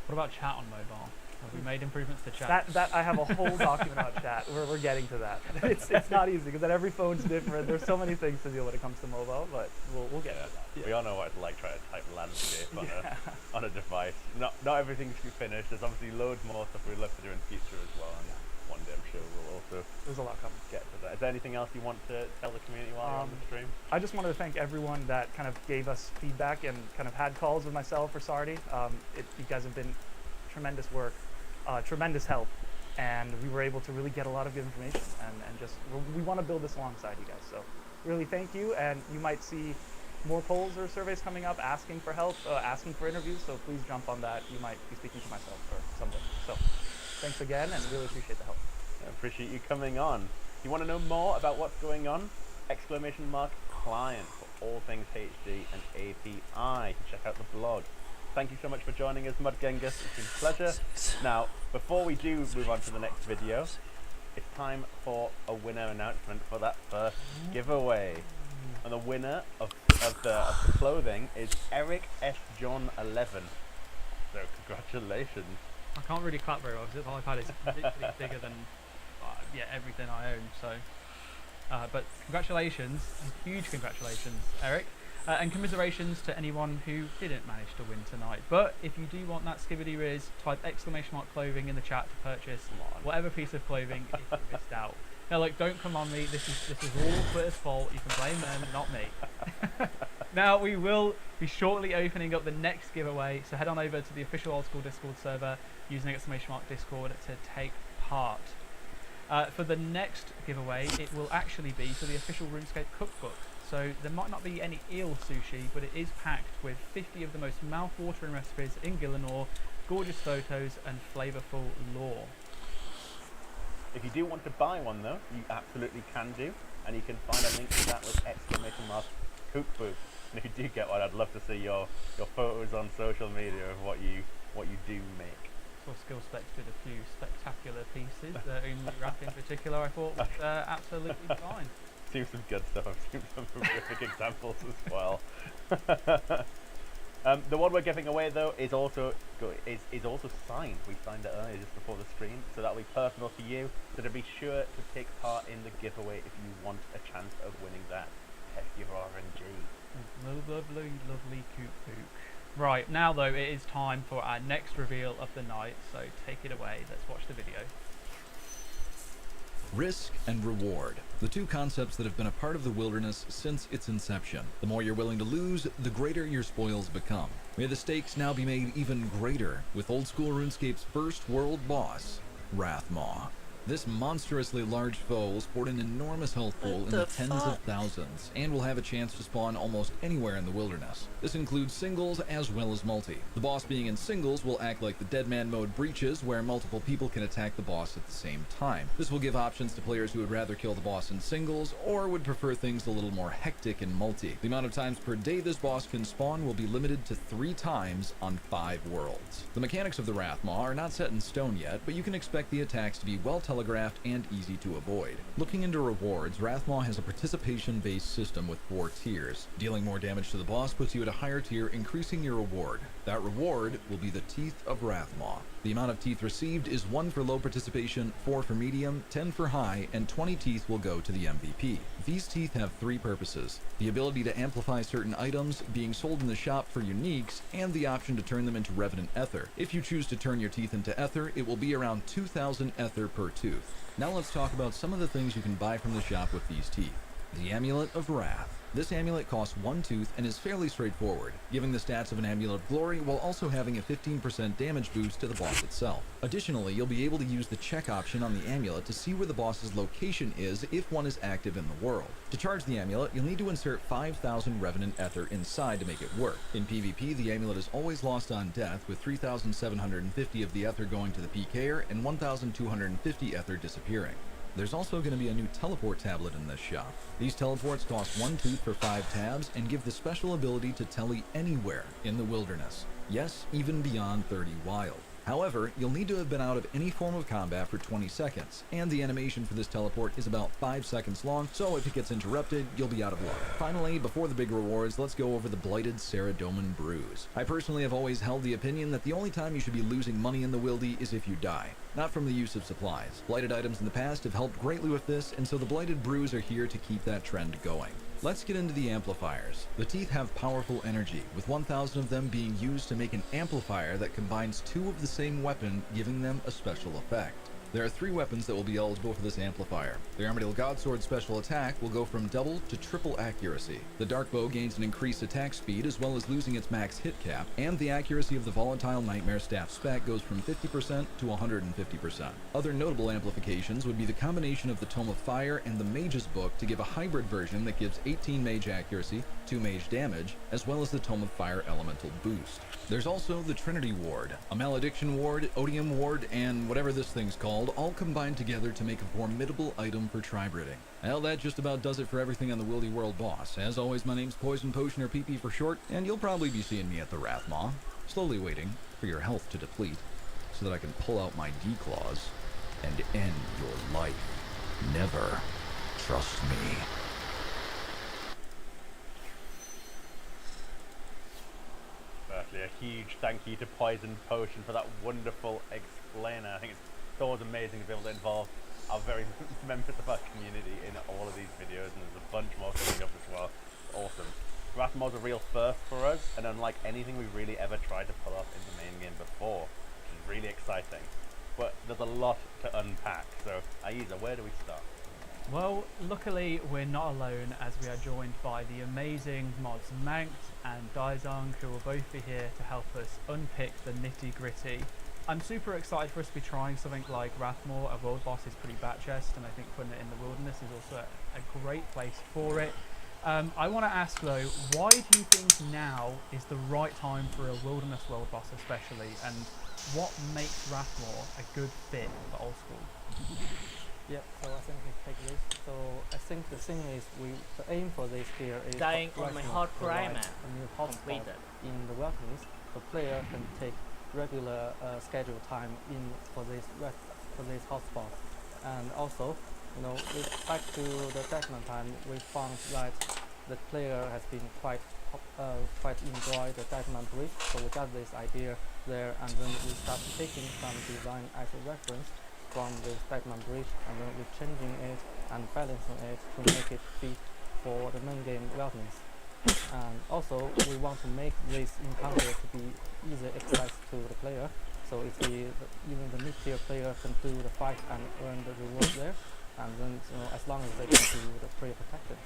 What about chat on mobile? Have we made improvements to chat? That I have a whole document about chat. We're getting to that. It's not easy because then every phone's different. There's so many things to deal when it comes to mobile, but we'll get to that. Yeah. We all know what it's like trying to type landscape on a device. Not everything's finished. There's obviously loads more stuff we'd love to do in the future as well. And one day I'm sure we'll also there's a lot coming. Get to that. Is there anything else you want to tell the community while you're on the stream? I just wanted to thank everyone that kind of gave us feedback and kind of had calls with myself or Sardi. You guys have been tremendous work, tremendous help, and we were able to really get a lot of good information, and just we want to build this alongside you guys. So really thank you, and you might see more polls or surveys coming up asking for help, asking for interviews, so please jump on that. You might be speaking to myself or somebody. So thanks again, and really appreciate the help. I appreciate you coming on. You want to know more about what's going on? !client for all things HD and API. Check out the blog. Thank you so much for joining us, Mudgengus. It's been a pleasure. Now, before we do move on to the next video, it's time for a winner announcement for that first giveaway. And the winner of the clothing is Eric S. John 11. So congratulations. I can't really clap very well because the iPad is literally bigger than everything I own. So, but congratulations, huge congratulations, Eric, and commiserations to anyone who didn't manage to win tonight. But if you do want that Skibidi Riz, type !clothing in the chat to purchase whatever piece of clothing if you missed out. Now, look, don't come on me. This is all Twitter's fault. You can blame them, not me. Now, we will be shortly opening up the next giveaway, so head on over to the official Old School Discord server using !Discord to take part. For the next giveaway, it will actually be for the official RuneScape cookbook. So there might not be any eel sushi, but it is packed with 50 of the most mouth-watering recipes in Gillinor, gorgeous photos, and flavourful lore. If you do want to buy one though, you absolutely can do, and you can find a link to that with !cookbook. And if you do get one, I'd love to see your photos on social media of what you do make. Saw Skill Specs did a few spectacular pieces. The only wrap in particular I thought was absolutely fine. Seen some good stuff. I've seen some horrific examples as well. The one we're giving away though is also signed. We signed it earlier just before the stream, so that'll be personal to you. So to be sure to take part in the giveaway if you want a chance of winning that. Test your RNG. Lovely, lovely Cook. Right, now though, it is time for our next reveal of the night, so take it away. Let's watch the video. Risk and reward, the two concepts that have been a part of the wilderness since its inception. The more you're willing to lose, the greater your spoils become. May the stakes now be made even greater with Old School RuneScape's first world boss, Wrathmaw. This monstrously large foe will sport an enormous health pool in the tens of thousands, and will have a chance to spawn almost anywhere in the wilderness. This includes singles as well as multi. The boss being in singles will act like the Deadman mode breaches, where multiple people can attack the boss at the same time. This will give options to players who would rather kill the boss in singles, or would prefer things a little more hectic in multi. The amount of times per day this boss can spawn will be limited to 3 times on 5 worlds. The mechanics of the Wrathmaw are not set in stone yet, but you can expect the attacks to be well telegraphed and easy to avoid. Looking into rewards, Wrathmaw has a participation-based system with 4 tiers. Dealing more damage to the boss puts you at a higher tier, increasing your reward. That reward will be the Teeth of Wrathmaw. The amount of teeth received is 1 for low participation, 4 for medium, 10 for high, and 20 teeth will go to the MVP. These teeth have 3 purposes: the ability to amplify certain items, being sold in the shop for uniques, and the option to turn them into Revenant Ether. If you choose to turn your teeth into Ether, it will be around 2,000 Ether per tooth. Now let's talk about some of the things you can buy from the shop with these teeth. The Amulet of Wrath. This amulet costs 1 tooth and is fairly straightforward, giving the stats of an Amulet of Glory while also having a 15% damage boost to the boss itself. Additionally, you'll be able to use the check option on the amulet to see where the boss's location is if one is active in the world. To charge the amulet, you'll need to insert 5,000 Revenant Ether inside to make it work. In PvP, the amulet is always lost on death, with 3,750 of the Ether going to the PKer and 1,250 Ether disappearing. There's also going to be a new teleport tablet in this shop. These teleports cost 1 tooth for 5 tabs and give the special ability to tele anywhere in the wilderness. Yes, even beyond 30 wild. However, you'll need to have been out of any form of combat for 20 seconds, and the animation for this teleport is about 5 seconds long, so if it gets interrupted, you'll be out of luck. Finally, before the big rewards, let's go over the Blighted Saradomin Bruise. I personally have always held the opinion that the only time you should be losing money in the wildy is if you die, not from the use of supplies. Blighted items in the past have helped greatly with this, and so the Blighted Bruise are here to keep that trend going. Let's get into the amplifiers. The teeth have powerful energy, with 1,000 of them being used to make an amplifier that combines 2 of the same weapon, giving them a special effect. There are 3 weapons that will be eligible for this amplifier. The Armadyl Godsword special attack will go from double to triple accuracy. The Dark Bow gains an increased attack speed as well as losing its max hit cap, and the accuracy of the Volatile Nightmare Staff spec goes from 50% to 150%. Other notable amplifications would be the combination of the Tome of Fire and the Mage's Book to give a hybrid version that gives 18 mage accuracy, 2 mage damage, as well as the Tome of Fire elemental boost. There's also the Trinity Ward, a Malediction Ward, Odium Ward, and whatever this thing's called, all combined together to make a formidable item for tri-Bridding. Well, that just about does it for everything on the Wildy World Boss. As always, my name's Poison Potion, or PP for short, and you'll probably be seeing me at the Wrathmaw, slowly waiting for your health to deplete, so that I can pull out my D-claws and end your life. Never trust me. Firstly, a huge thank you to Poison Potion for that wonderful explainer. I think it's always amazing to be able to involve our very members of our community in all of these videos, and there's a bunch more coming up as well. Awesome. Wrathmaw's a real first for us, and unlike anything we've really ever tried to pull off in the main game before, which is really exciting. But there's a lot to unpack, so Aiza, where do we start? Well, luckily we're not alone, as we are joined by the amazing mods Mankt and Daizong, who will both be here to help us unpick the nitty gritty. I'm super excited for us to be trying something like Wrathmaw. A world boss is pretty bat chest, and I think putting it in the wilderness is also a great place for it. I want to ask though, why do you think now is the right time for a wilderness world boss especially, and what makes Wrathmaw a good fit for old school? Yeah, so I think we take this. So I think the thing is, the aim for this here is Dying on my hardcore provide Ironman. a new hotspot Completed. in the wilderness. The player can take regular schedule time in for this hotspot, and also, with back to the Deckman time, we found that the player has been quite enjoy the Deckman bridge. So we got this idea there, and then we start taking some design as a reference from the Deckman bridge, and then we're changing it and balancing it to make it fit for the main game wilderness. And also, we want to make this encounter to be easy access to the player, so if even the mid-tier player can do the fight and earn the reward there, and then as long as they can do the player protected.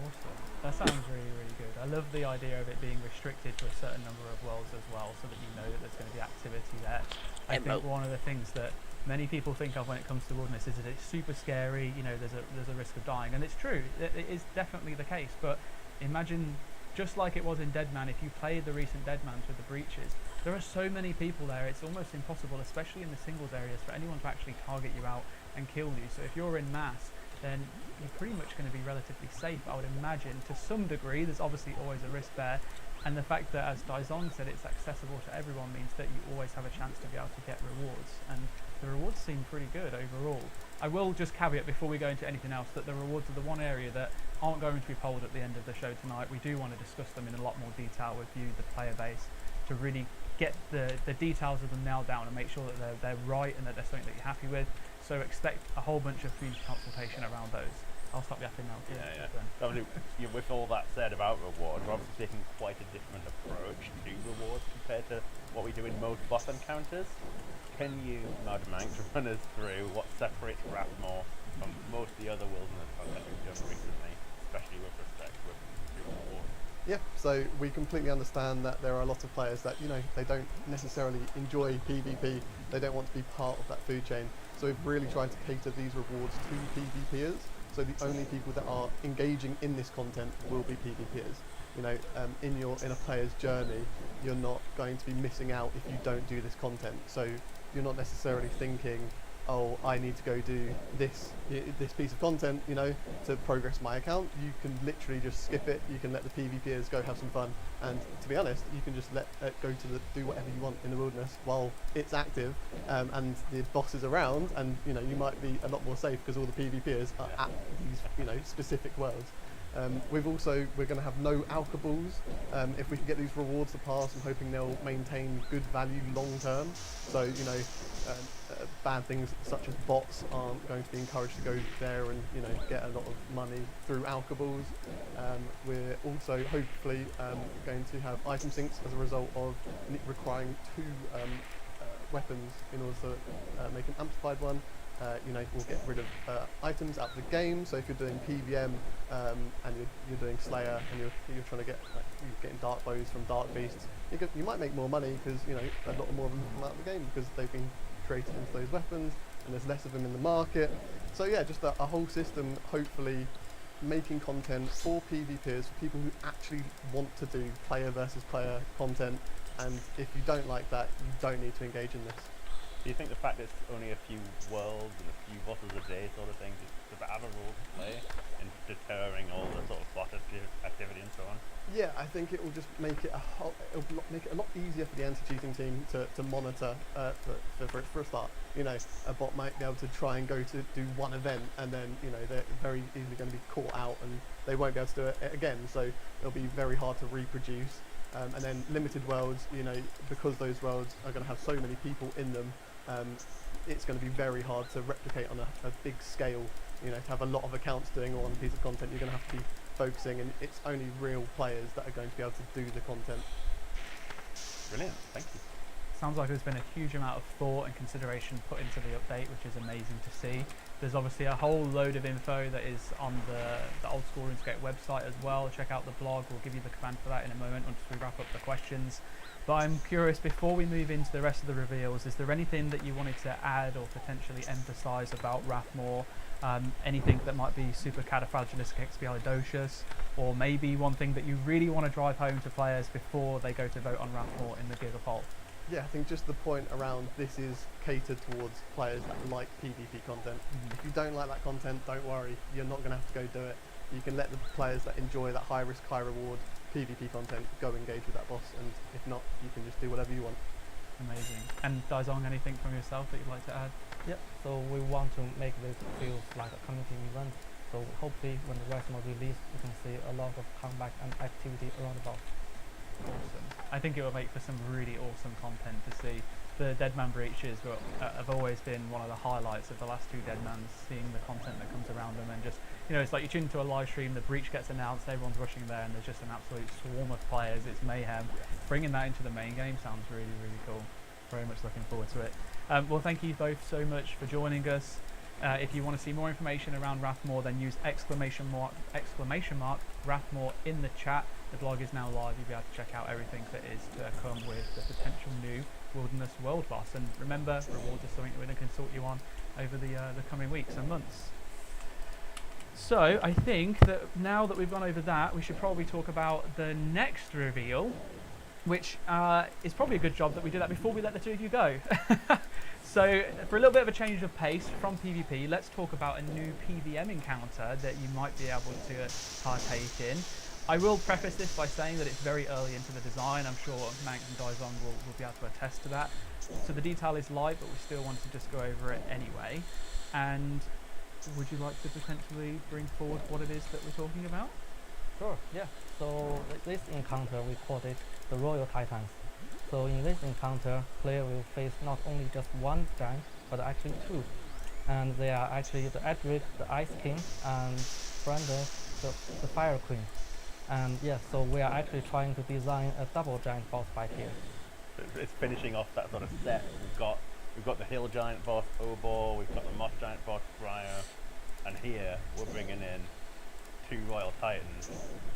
Awesome. That sounds really, really good. I love the idea of it being restricted to a certain number of worlds as well, so that you know that there's going to be activity there. I think one of the things that many people think of when it comes to wilderness is that it's super scary. There's a risk of dying, and it's true. It is definitely the case. But imagine, just like it was in Deadman, if you played the recent Deadmans with the breaches, there are so many people there. It's almost impossible, especially in the singles areas, for anyone to actually target you out and kill you. So if you're in mass, then you're pretty much going to be relatively safe, I would imagine, to some degree. There's obviously always a risk there, and the fact that, as Daizong said, it's accessible to everyone means that you always have a chance to be able to get rewards, and the rewards seem pretty good overall. I will just caveat before we go into anything else that the rewards are the one area that aren't going to be polled at the end of the show tonight. We do want to discuss them in a lot more detail with you, the player base, to really get the details of them nailed down and make sure that they're right and that they're something that you're happy with. So expect a whole bunch of huge consultation around those. I'll stop yapping now. Yeah. With all that said about rewards, we're obviously taking quite a different approach to rewards compared to what we do in most boss encounters. Can you, Mankt, run us through what separates Wrathmaw from most of the other wilderness content we've done recently, especially with respect to rewards? Yeah, so we completely understand that there are a lot of players that, they don't necessarily enjoy PvP, they don't want to be part of that food chain. So we've really tried to cater these rewards to PvPers. So the only people that are engaging in this content will be PvPers. In a player's journey, you're not going to be missing out if you don't do this content. So you're not necessarily thinking, oh, I need to go do this piece of content, to progress my account. You can literally just skip it. You can let the PvPers go have some fun, and to be honest, you can just let it go to do whatever you want in the wilderness while it's active, and the boss is around, and you might be a lot more safe because all the PvPers are at these specific worlds. We're going to have no alkaballs. If we can get these rewards to pass, I'm hoping they'll maintain good value long term. So, bad things such as bots aren't going to be encouraged to go there and, get a lot of money through alkaballs. We're also hopefully going to have item sinks as a result of requiring 2 weapons in order to make an amplified one. We'll get rid of items out of the game. So if you're doing PVM and you're doing Slayer and you're trying to get you're getting dark bows from dark beasts, you might make more money because a lot more of them come out of the game because they've been created into those weapons and there's less of them in the market. So yeah, just a whole system, hopefully making content for PvPers, for people who actually want to do player versus player content. And if you don't like that, you don't need to engage in this. Do you think the fact it's only a few worlds and a few bosses a day sort of thing does that have a role to play in deterring all the sort of bot activity and so on? Yeah, I think it will just make it make it a lot easier for the anti-cheating team to monitor for a start. A bot might be able to try and go to do one event and then they're very easily going to be caught out and they won't be able to do it again. So it'll be very hard to reproduce. And then limited worlds, because those worlds are going to have so many people in them, it's going to be very hard to replicate on a big scale. To have a lot of accounts doing one piece of content, you're going to have to be focusing, and it's only real players that are going to be able to do the content. Brilliant, thank you. Sounds like there's been a huge amount of thought and consideration put into the update, which is amazing to see. There's obviously a whole load of info that is on the Old School RuneScape website as well. Check out the blog, we'll give you the command for that in a moment once we wrap up the questions. But I'm curious, before we move into the rest of the reveals, is there anything that you wanted to add or potentially emphasise about Rathmore? Anything that might be super catafragilisticexpialidocious, or maybe one thing that you really want to drive home to players before they go to vote on Rathmore in the Giga poll? Yeah, I think just the point around this is catered towards players that like PvP content. If you don't like that content, don't worry, you're not going to have to go do it. You can let the players that enjoy that high risk, high reward PvP content go engage with that boss, and if not, you can just do whatever you want. Amazing. And Daizong, anything from yourself that you'd like to add? Yeah, so we want to make this feel like a community event. So hopefully when the Rathmore release, you can see a lot of comeback and activity around the boss. Awesome. I think it will make for some really awesome content to see. The Deadman breaches have always been one of the highlights of the last two Deadmans, seeing the content that comes around them, and just, it's like you tune into a live stream, the breach gets announced, everyone's rushing there, and there's just an absolute swarm of players. It's mayhem. Bringing that into the main game sounds really, really cool. Very much looking forward to it. Well, thank you both so much for joining us. If you want to see more information around Rathmore, then use exclamation mark Rathmore in the chat. The blog is now live. You'll be able to check out everything that is to come with the potential new Wilderness World Boss. And remember, rewards are something we're going to consult you on over the coming weeks and months. So I think that now that we've gone over that, we should probably talk about the next reveal, which is probably a good job that we do that before we let the two of you go. So for a little bit of a change of pace from PvP, let's talk about a new PVM encounter that you might be able to partake in. I will preface this by saying that it's very early into the design. I'm sure Mank and Daizong will be able to attest to that. So the detail is light, but we still want to just go over it anyway. And would you like to potentially bring forward what it is that we're talking about? Sure, yeah. So this encounter, we call it the Royal Titans. So in this encounter, player will face not only just one giant, but actually two. And they are actually the Edric, the Ice King, and Brenda, the Fire Queen. And yeah, so we are actually trying to design a double giant boss fight here. It's finishing off that sort of set. We've got the Hill Giant boss, Obor, we've got the Moss Giant boss, Briar, and here we're bringing in two Royal Titans,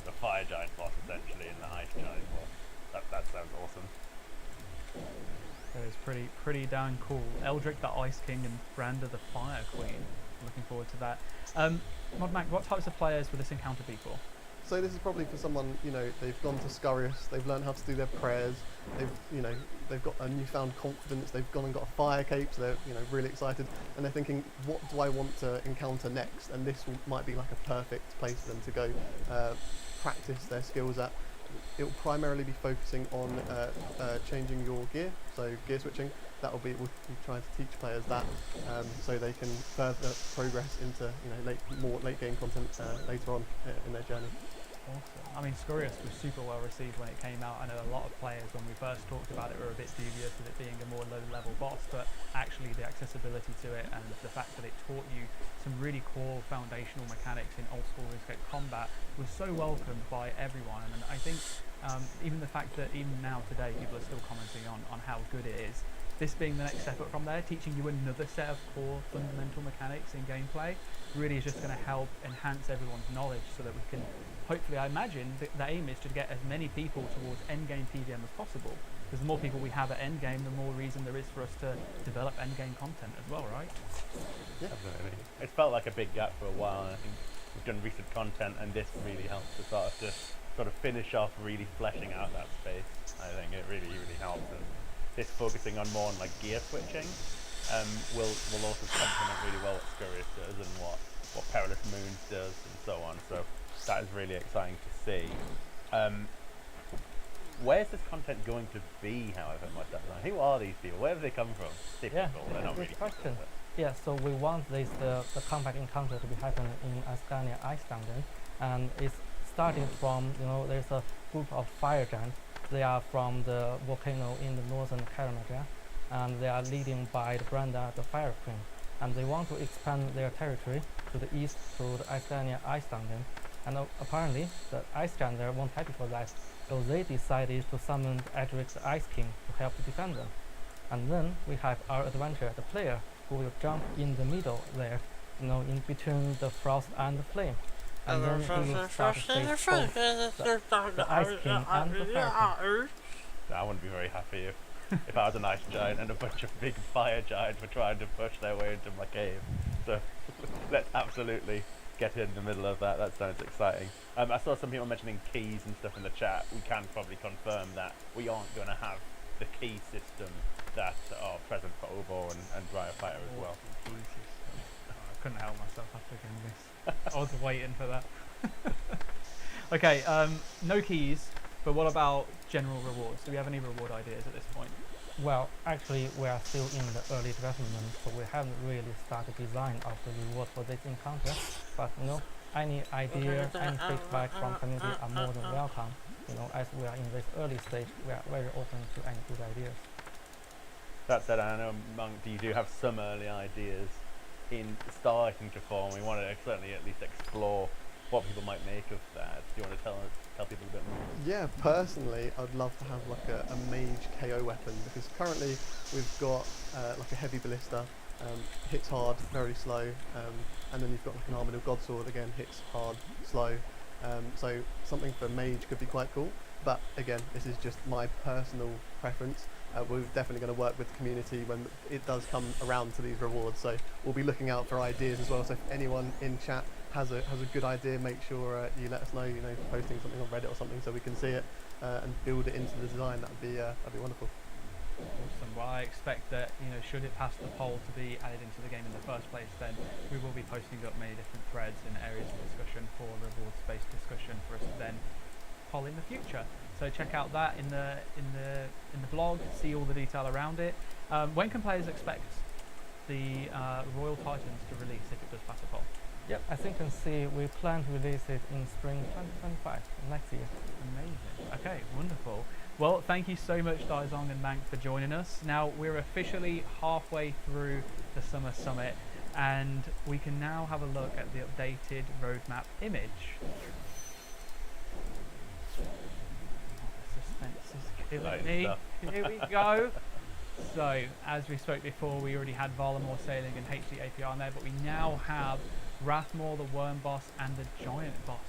the Fire Giant boss essentially, and the Ice Giant boss. That sounds awesome. That is pretty damn cool. Eldric the Ice King and Branda the Fire Queen. Looking forward to that. Modmac, what types of players would this encounter be for? So this is probably for someone, they've gone to Scurious, they've learned how to do their prayers, they've got a newfound confidence, they've gone and got a fire cape, so they're, really excited, and they're thinking, what do I want to encounter next? And this might be like a perfect place for them to go practice their skills at. It will primarily be focusing on changing your gear, so gear switching. We'll be trying to teach players that, so they can further progress into more late game content later on in their journey. Awesome. I mean, Scurious was super well received when it came out. I know a lot of players, when we first talked about it, were a bit dubious of it being a more low-level boss, but actually the accessibility to it and the fact that it taught you some really core foundational mechanics in old school RuneScape combat was so welcomed by everyone. And I think even the fact that even now today people are still commenting on how good it is this being the next step up from there, teaching you another set of core fundamental mechanics in gameplay, really is just going to help enhance everyone's knowledge so that we can, hopefully, I imagine, the aim is to get as many people towards endgame PVM as possible. Because the more people we have at endgame, the more reason there is for us to develop endgame content as well, right? Yeah. Absolutely. It's felt like a big gap for a while, and I think we've done recent content, and this really helps to sort of finish off really fleshing out that space. I think it really helps, and this focusing on more on like gear switching will also complement really well what Scurrius does and what Perilous Moons does and so on. So that is really exciting to see. Where's this content going to be, however, who are these people? Where have they come from? Typical, they're not really question. people, Yeah, so we want the combat encounter to be happening in Ascania Ice Dungeon, and it's starting from, there's a group of fire giants. They are from the volcano in the northern Karamaja, and they are leading by the Branda, the Fire Queen, and they want to expand their territory to the east through the Ascania Ice Dungeon, and apparently the Ice Giants there weren't happy for that, so they decided to summon Edric the Ice King to help to defend them. And then we have our adventurer, the player, who will jump in the middle there, in between the frost and the flame. And then he will start to face both the Ice King and the Fire King. I wouldn't be very happy if I was an ice giant and a bunch of big fire giants were trying to push their way into my cave. So let's absolutely get in the middle of that. That sounds exciting. I saw some people mentioning keys and stuff in the chat. We can probably confirm that we aren't going to have the key system that are present for Obor and Briar Fighter as well. I couldn't help myself after getting this. I was waiting for that. Okay, no keys, but what about general rewards? Do we have any reward ideas at this point? Well, actually, we are still in the early development, so we haven't really started design of the reward for this encounter. But any idea, any feedback from community are more than welcome. As we are in this early stage, we are very open to any good ideas. That said, I know, Monk, you do have some early ideas in starting to form. We want to certainly at least explore what people might make of that. Do you want to tell people a bit more? Yeah, personally, I'd love to have like a mage KO weapon, because currently we've got like a heavy ballista, hits hard, very slow, and then you've got like an armored godsword, again hits hard, slow. So something for mage could be quite cool. But again, this is just my personal preference. We're definitely going to work with the community when it does come around to these rewards. So we'll be looking out for ideas as well. So if anyone in chat has a good idea, make sure you let us know. Posting something on Reddit or something so we can see it and build it into the design. That'd be wonderful. Awesome. Well, I expect that should it pass the poll to be added into the game in the first place, then we will be posting up many different threads and areas of discussion for rewards-based discussion for us to then poll in the future. So check out that in the blog, see all the detail around it. When can players expect the Royal Titans to release if it does pass a poll? Yep, as you can see, we plan to release it in spring 2025, next year. Amazing. Okay, wonderful. Well, thank you so much, Daizong and Mank, for joining us. Now, we're officially halfway through the Summer Summit, and we can now have a look at the updated roadmap image. The suspense is killing me. Here we go. So, as we spoke before, we already had Valamore Sailing and HD API on there, but we now have Rathmore, the Worm Boss, and the Giant Bosses.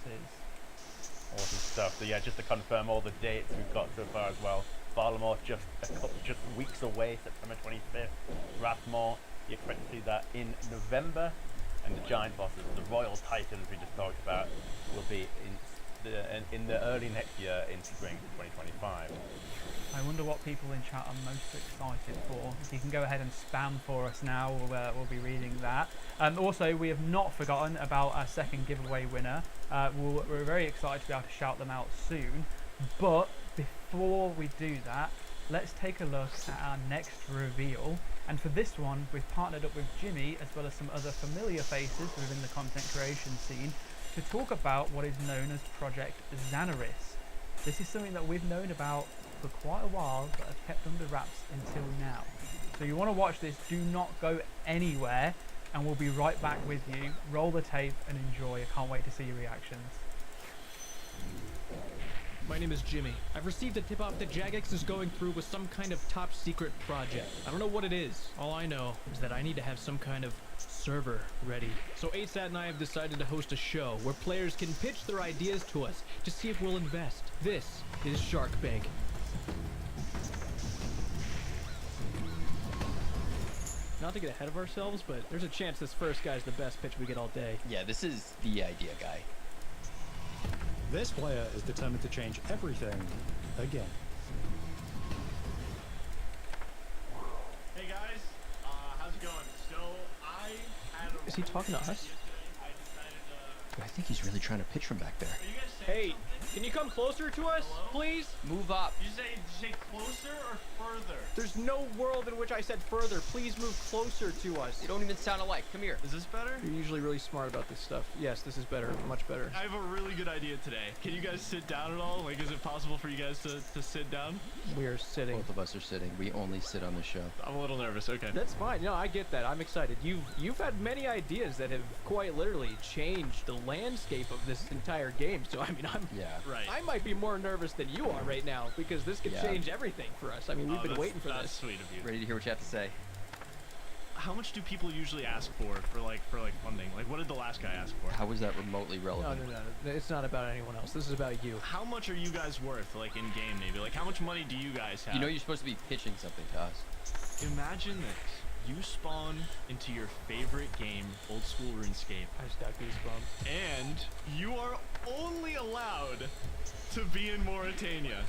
Awesome stuff. So yeah, just to confirm all the dates we've got so far as well. Valamore just weeks away, September 25th. Rathmore, you expect to see that in November, and the Giant Bosses, the Royal Titans we just talked about, will be in the early next year, in spring 2025. I wonder what people in chat are most excited for. If you can go ahead and spam for us now, we'll be reading that. Also, we have not forgotten about our second giveaway winner. We're very excited to be able to shout them out soon. But before we do that, let's take a look at our next reveal. And for this one, we've partnered up with Jimmy, as well as some other familiar faces within the content creation scene, to talk about what is known as Project Xanaris. This is something that we've known about for quite a while, but have kept under wraps until now. So you want to watch this, do not go anywhere, and we'll be right back with you. Roll the tape and enjoy. I can't wait to see your reactions. My name is Jimmy. I've received a tip-off that Jagex is going through with some kind of top-secret project. I don't know what it is. All I know is that I need to have some kind of server ready. So ASAT and I have decided to host a show where players can pitch their ideas to us to see if we'll invest. This is Shark Bank. Not to get ahead of ourselves, but there's a chance this first guy's the best pitch we get all day. Yeah, this is the idea guy. This player is determined to change everything again. Hey guys, how's it going? So I had a Is he talking to us? I think he's really trying to pitch from back there. Hey, can you come closer to us, please? Move up. Did you say closer or further? There's no world in which I said further. Please move closer to us. You don't even sound alike. Come here. Is this better? You're usually really smart about this stuff. Yes, this is better. Much better. I have a really good idea today. Can you guys sit down at all? Like, is it possible for you guys to sit down? We are sitting. Both of us are sitting. We only sit on the show. I'm a little nervous. Okay. That's fine. No, I get that. I'm excited. You've had many ideas that have quite literally changed the landscape of this entire game. So I mean, I might be more nervous than you are right now because this could change everything for us. I mean, we've been waiting for that's this. Sweet of you. Ready to hear what you have to say? How much do people usually ask for funding? Like, what did the last guy ask for? How is that remotely relevant? No. It's not about anyone else. This is about you. How much are you guys worth, like in game maybe? Like, how much money do you guys have? You know you're supposed to be pitching something to us. Imagine this. You spawn into your favorite game, old school RuneScape. I just got goosebumps. And you are only allowed to be in Mauritania.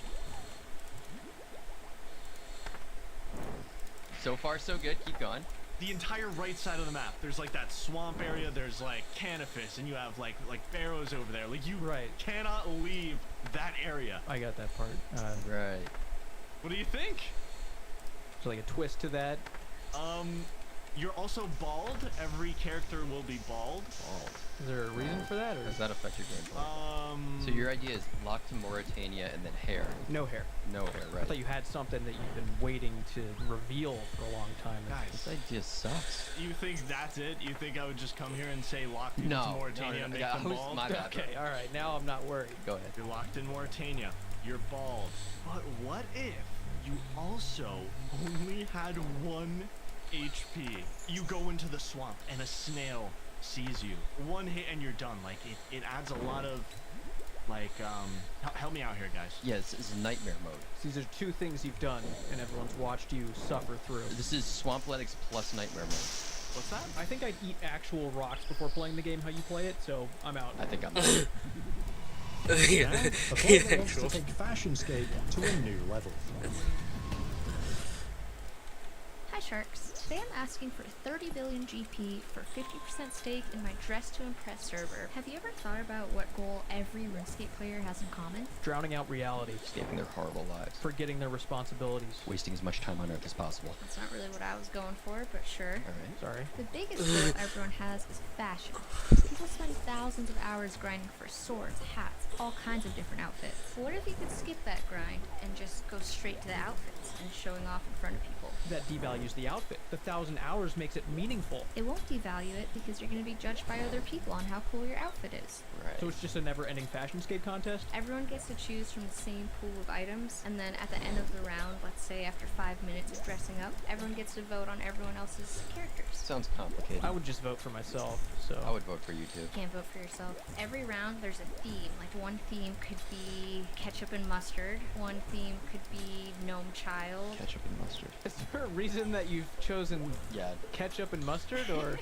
So far, so good. Keep going. The entire right side of the map. There's like that swamp area. There's like Canifis, and you have like pharaohs over there. Like you cannot leave that area. I got that part. Right. What do you think? So like a twist to that. You're also bald. Every character will be bald. Bald. Is there a reason for that? Or? Does that affect your gameplay? So your idea is locked to Mauritania and then hair. No hair. No hair, right. I thought you had something that you've been waiting to reveal for a long time. Guys, this idea sucks. You think that's it? You think I would just come here and say lock people to Mauritania and make them bald? My bad. Okay, all right. Now I'm not worried. Go ahead. You're locked in Mauritania. You're bald. But what if you also only had 1 HP? You go into the swamp and a snail sees you. 1 hit and you're done. Like it adds a lot of like help me out here, guys. Yeah, this is nightmare mode. These are 2 things you've done and everyone's watched you suffer through. This is Swampletics plus nightmare mode. What's that? I think I'd eat actual rocks before playing the game how you play it, so I'm out. I think I'm A player wants to take Fashionscape to a new level. Hi Sharks. Today I'm asking for 30 billion GP for 50% stake in my Dress to Impress server. Have you ever thought about what goal every RuneScape player has in common? Drowning out reality. escaping their horrible lives. Forgetting their responsibilities. Wasting as much time on Earth as possible. That's not really what I was going for, but sure. Alright. Sorry. The biggest goal everyone has is fashion. People spend thousands of hours grinding for swords, hats, all kinds of different outfits. What if you could skip that grind and just go straight to the outfits and showing off in front of people? That devalues the outfit. The 1,000 hours makes it meaningful. It won't devalue it because you're going to be judged by other people on how cool your outfit is. Right. So it's just a never-ending Fashionscape contest? Everyone gets to choose from the same pool of items, and then at the end of the round, let's say after 5 minutes of dressing up, everyone gets to vote on everyone else's characters. Sounds complicated. I would just vote for myself, so... I would vote for you too. You can't vote for yourself. Every round there's a theme. Like one theme could be ketchup and mustard. One theme could be gnome child. Ketchup and mustard. Is there a reason that you've chosen ketchup and mustard, or...?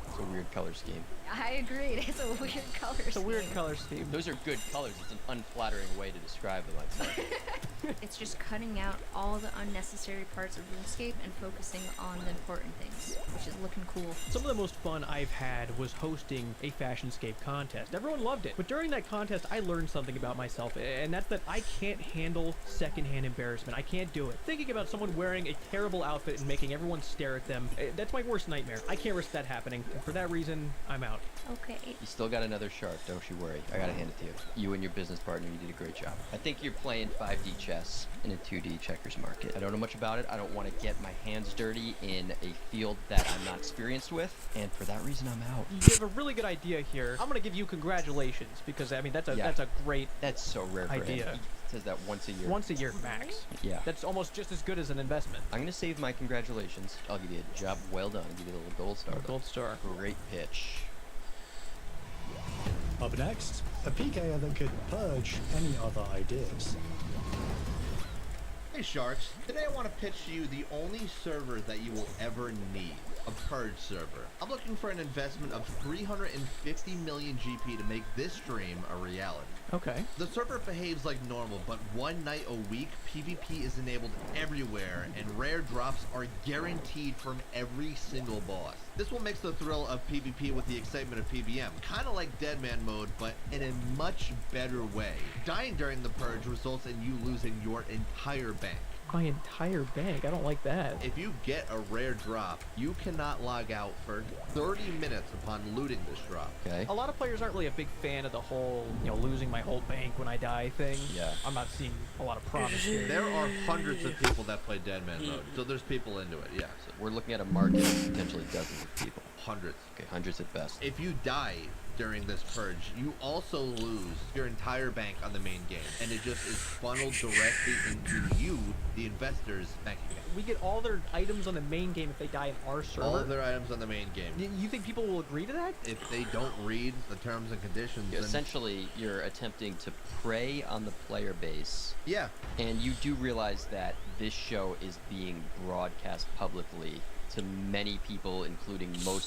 It's a weird color scheme. I agreed. It's a weird color scheme. It's a weird color scheme. Those are good colors. It's an unflattering way to describe it, I'd say. It's just cutting out all the unnecessary parts of RuneScape and focusing on the important things, which is looking cool. Some of the most fun I've had was hosting a Fashionscape contest. Everyone loved it. But during that contest, I learned something about myself, and that's that I can't handle secondhand embarrassment. I can't do it. Thinking about someone wearing a terrible outfit and making everyone stare at them, that's my worst nightmare. I can't risk that happening, and for that reason, I'm out. Okay. You still got another shark, don't you worry. I gotta hand it to you. You and your business partner, you did a great job. I think you're playing 5D chess in a 2D checkers market. I don't know much about it. I don't want to get my hands dirty in a field that I'm not experienced with, and for that reason, I'm out. You have a really good idea here. I'm gonna give you congratulations, because, I mean, that's a great That's so rare for idea. him. says that once a year. Once a year max. Yeah. That's almost just as good as an investment. I'm gonna save my congratulations. I'll give you a job well done. I'll give you a little gold star. Gold star. Great pitch. Up next, a PKer that could purge any other ideas. Hey Sharks, today I want to pitch to you the only server that you will ever need. A purge server. I'm looking for an investment of 350 million GP to make this stream a reality. Okay. The server behaves like normal, but one night a week, PvP is enabled everywhere, and rare drops are guaranteed from every single boss. This will mix the thrill of PvP with the excitement of PBM, kind of like Deadman mode, but in a much better way. Dying during the purge results in you losing your entire bank. My entire bank. I don't like that. If you get a rare drop, you cannot log out for 30 minutes upon looting this drop. Okay. A lot of players aren't really a big fan of the whole, losing my whole bank when I die thing. Yeah. I'm not seeing a lot of promise here. There are hundreds of people that play Deadman mode, so there's people into it, yeah. So we're looking at a market of potentially dozens of people. Hundreds. Okay, hundreds at best. If you die during this purge, you also lose your entire bank on the main game, and it just is funneled directly into you, the investor's bank account. We get all their items on the main game if they die in our server. All of their items on the main game. You think people will agree to that? If they don't read the terms and conditions, then Essentially, you're attempting to prey on the player base. yeah. And you do realize that this show is being broadcast publicly to many people, including most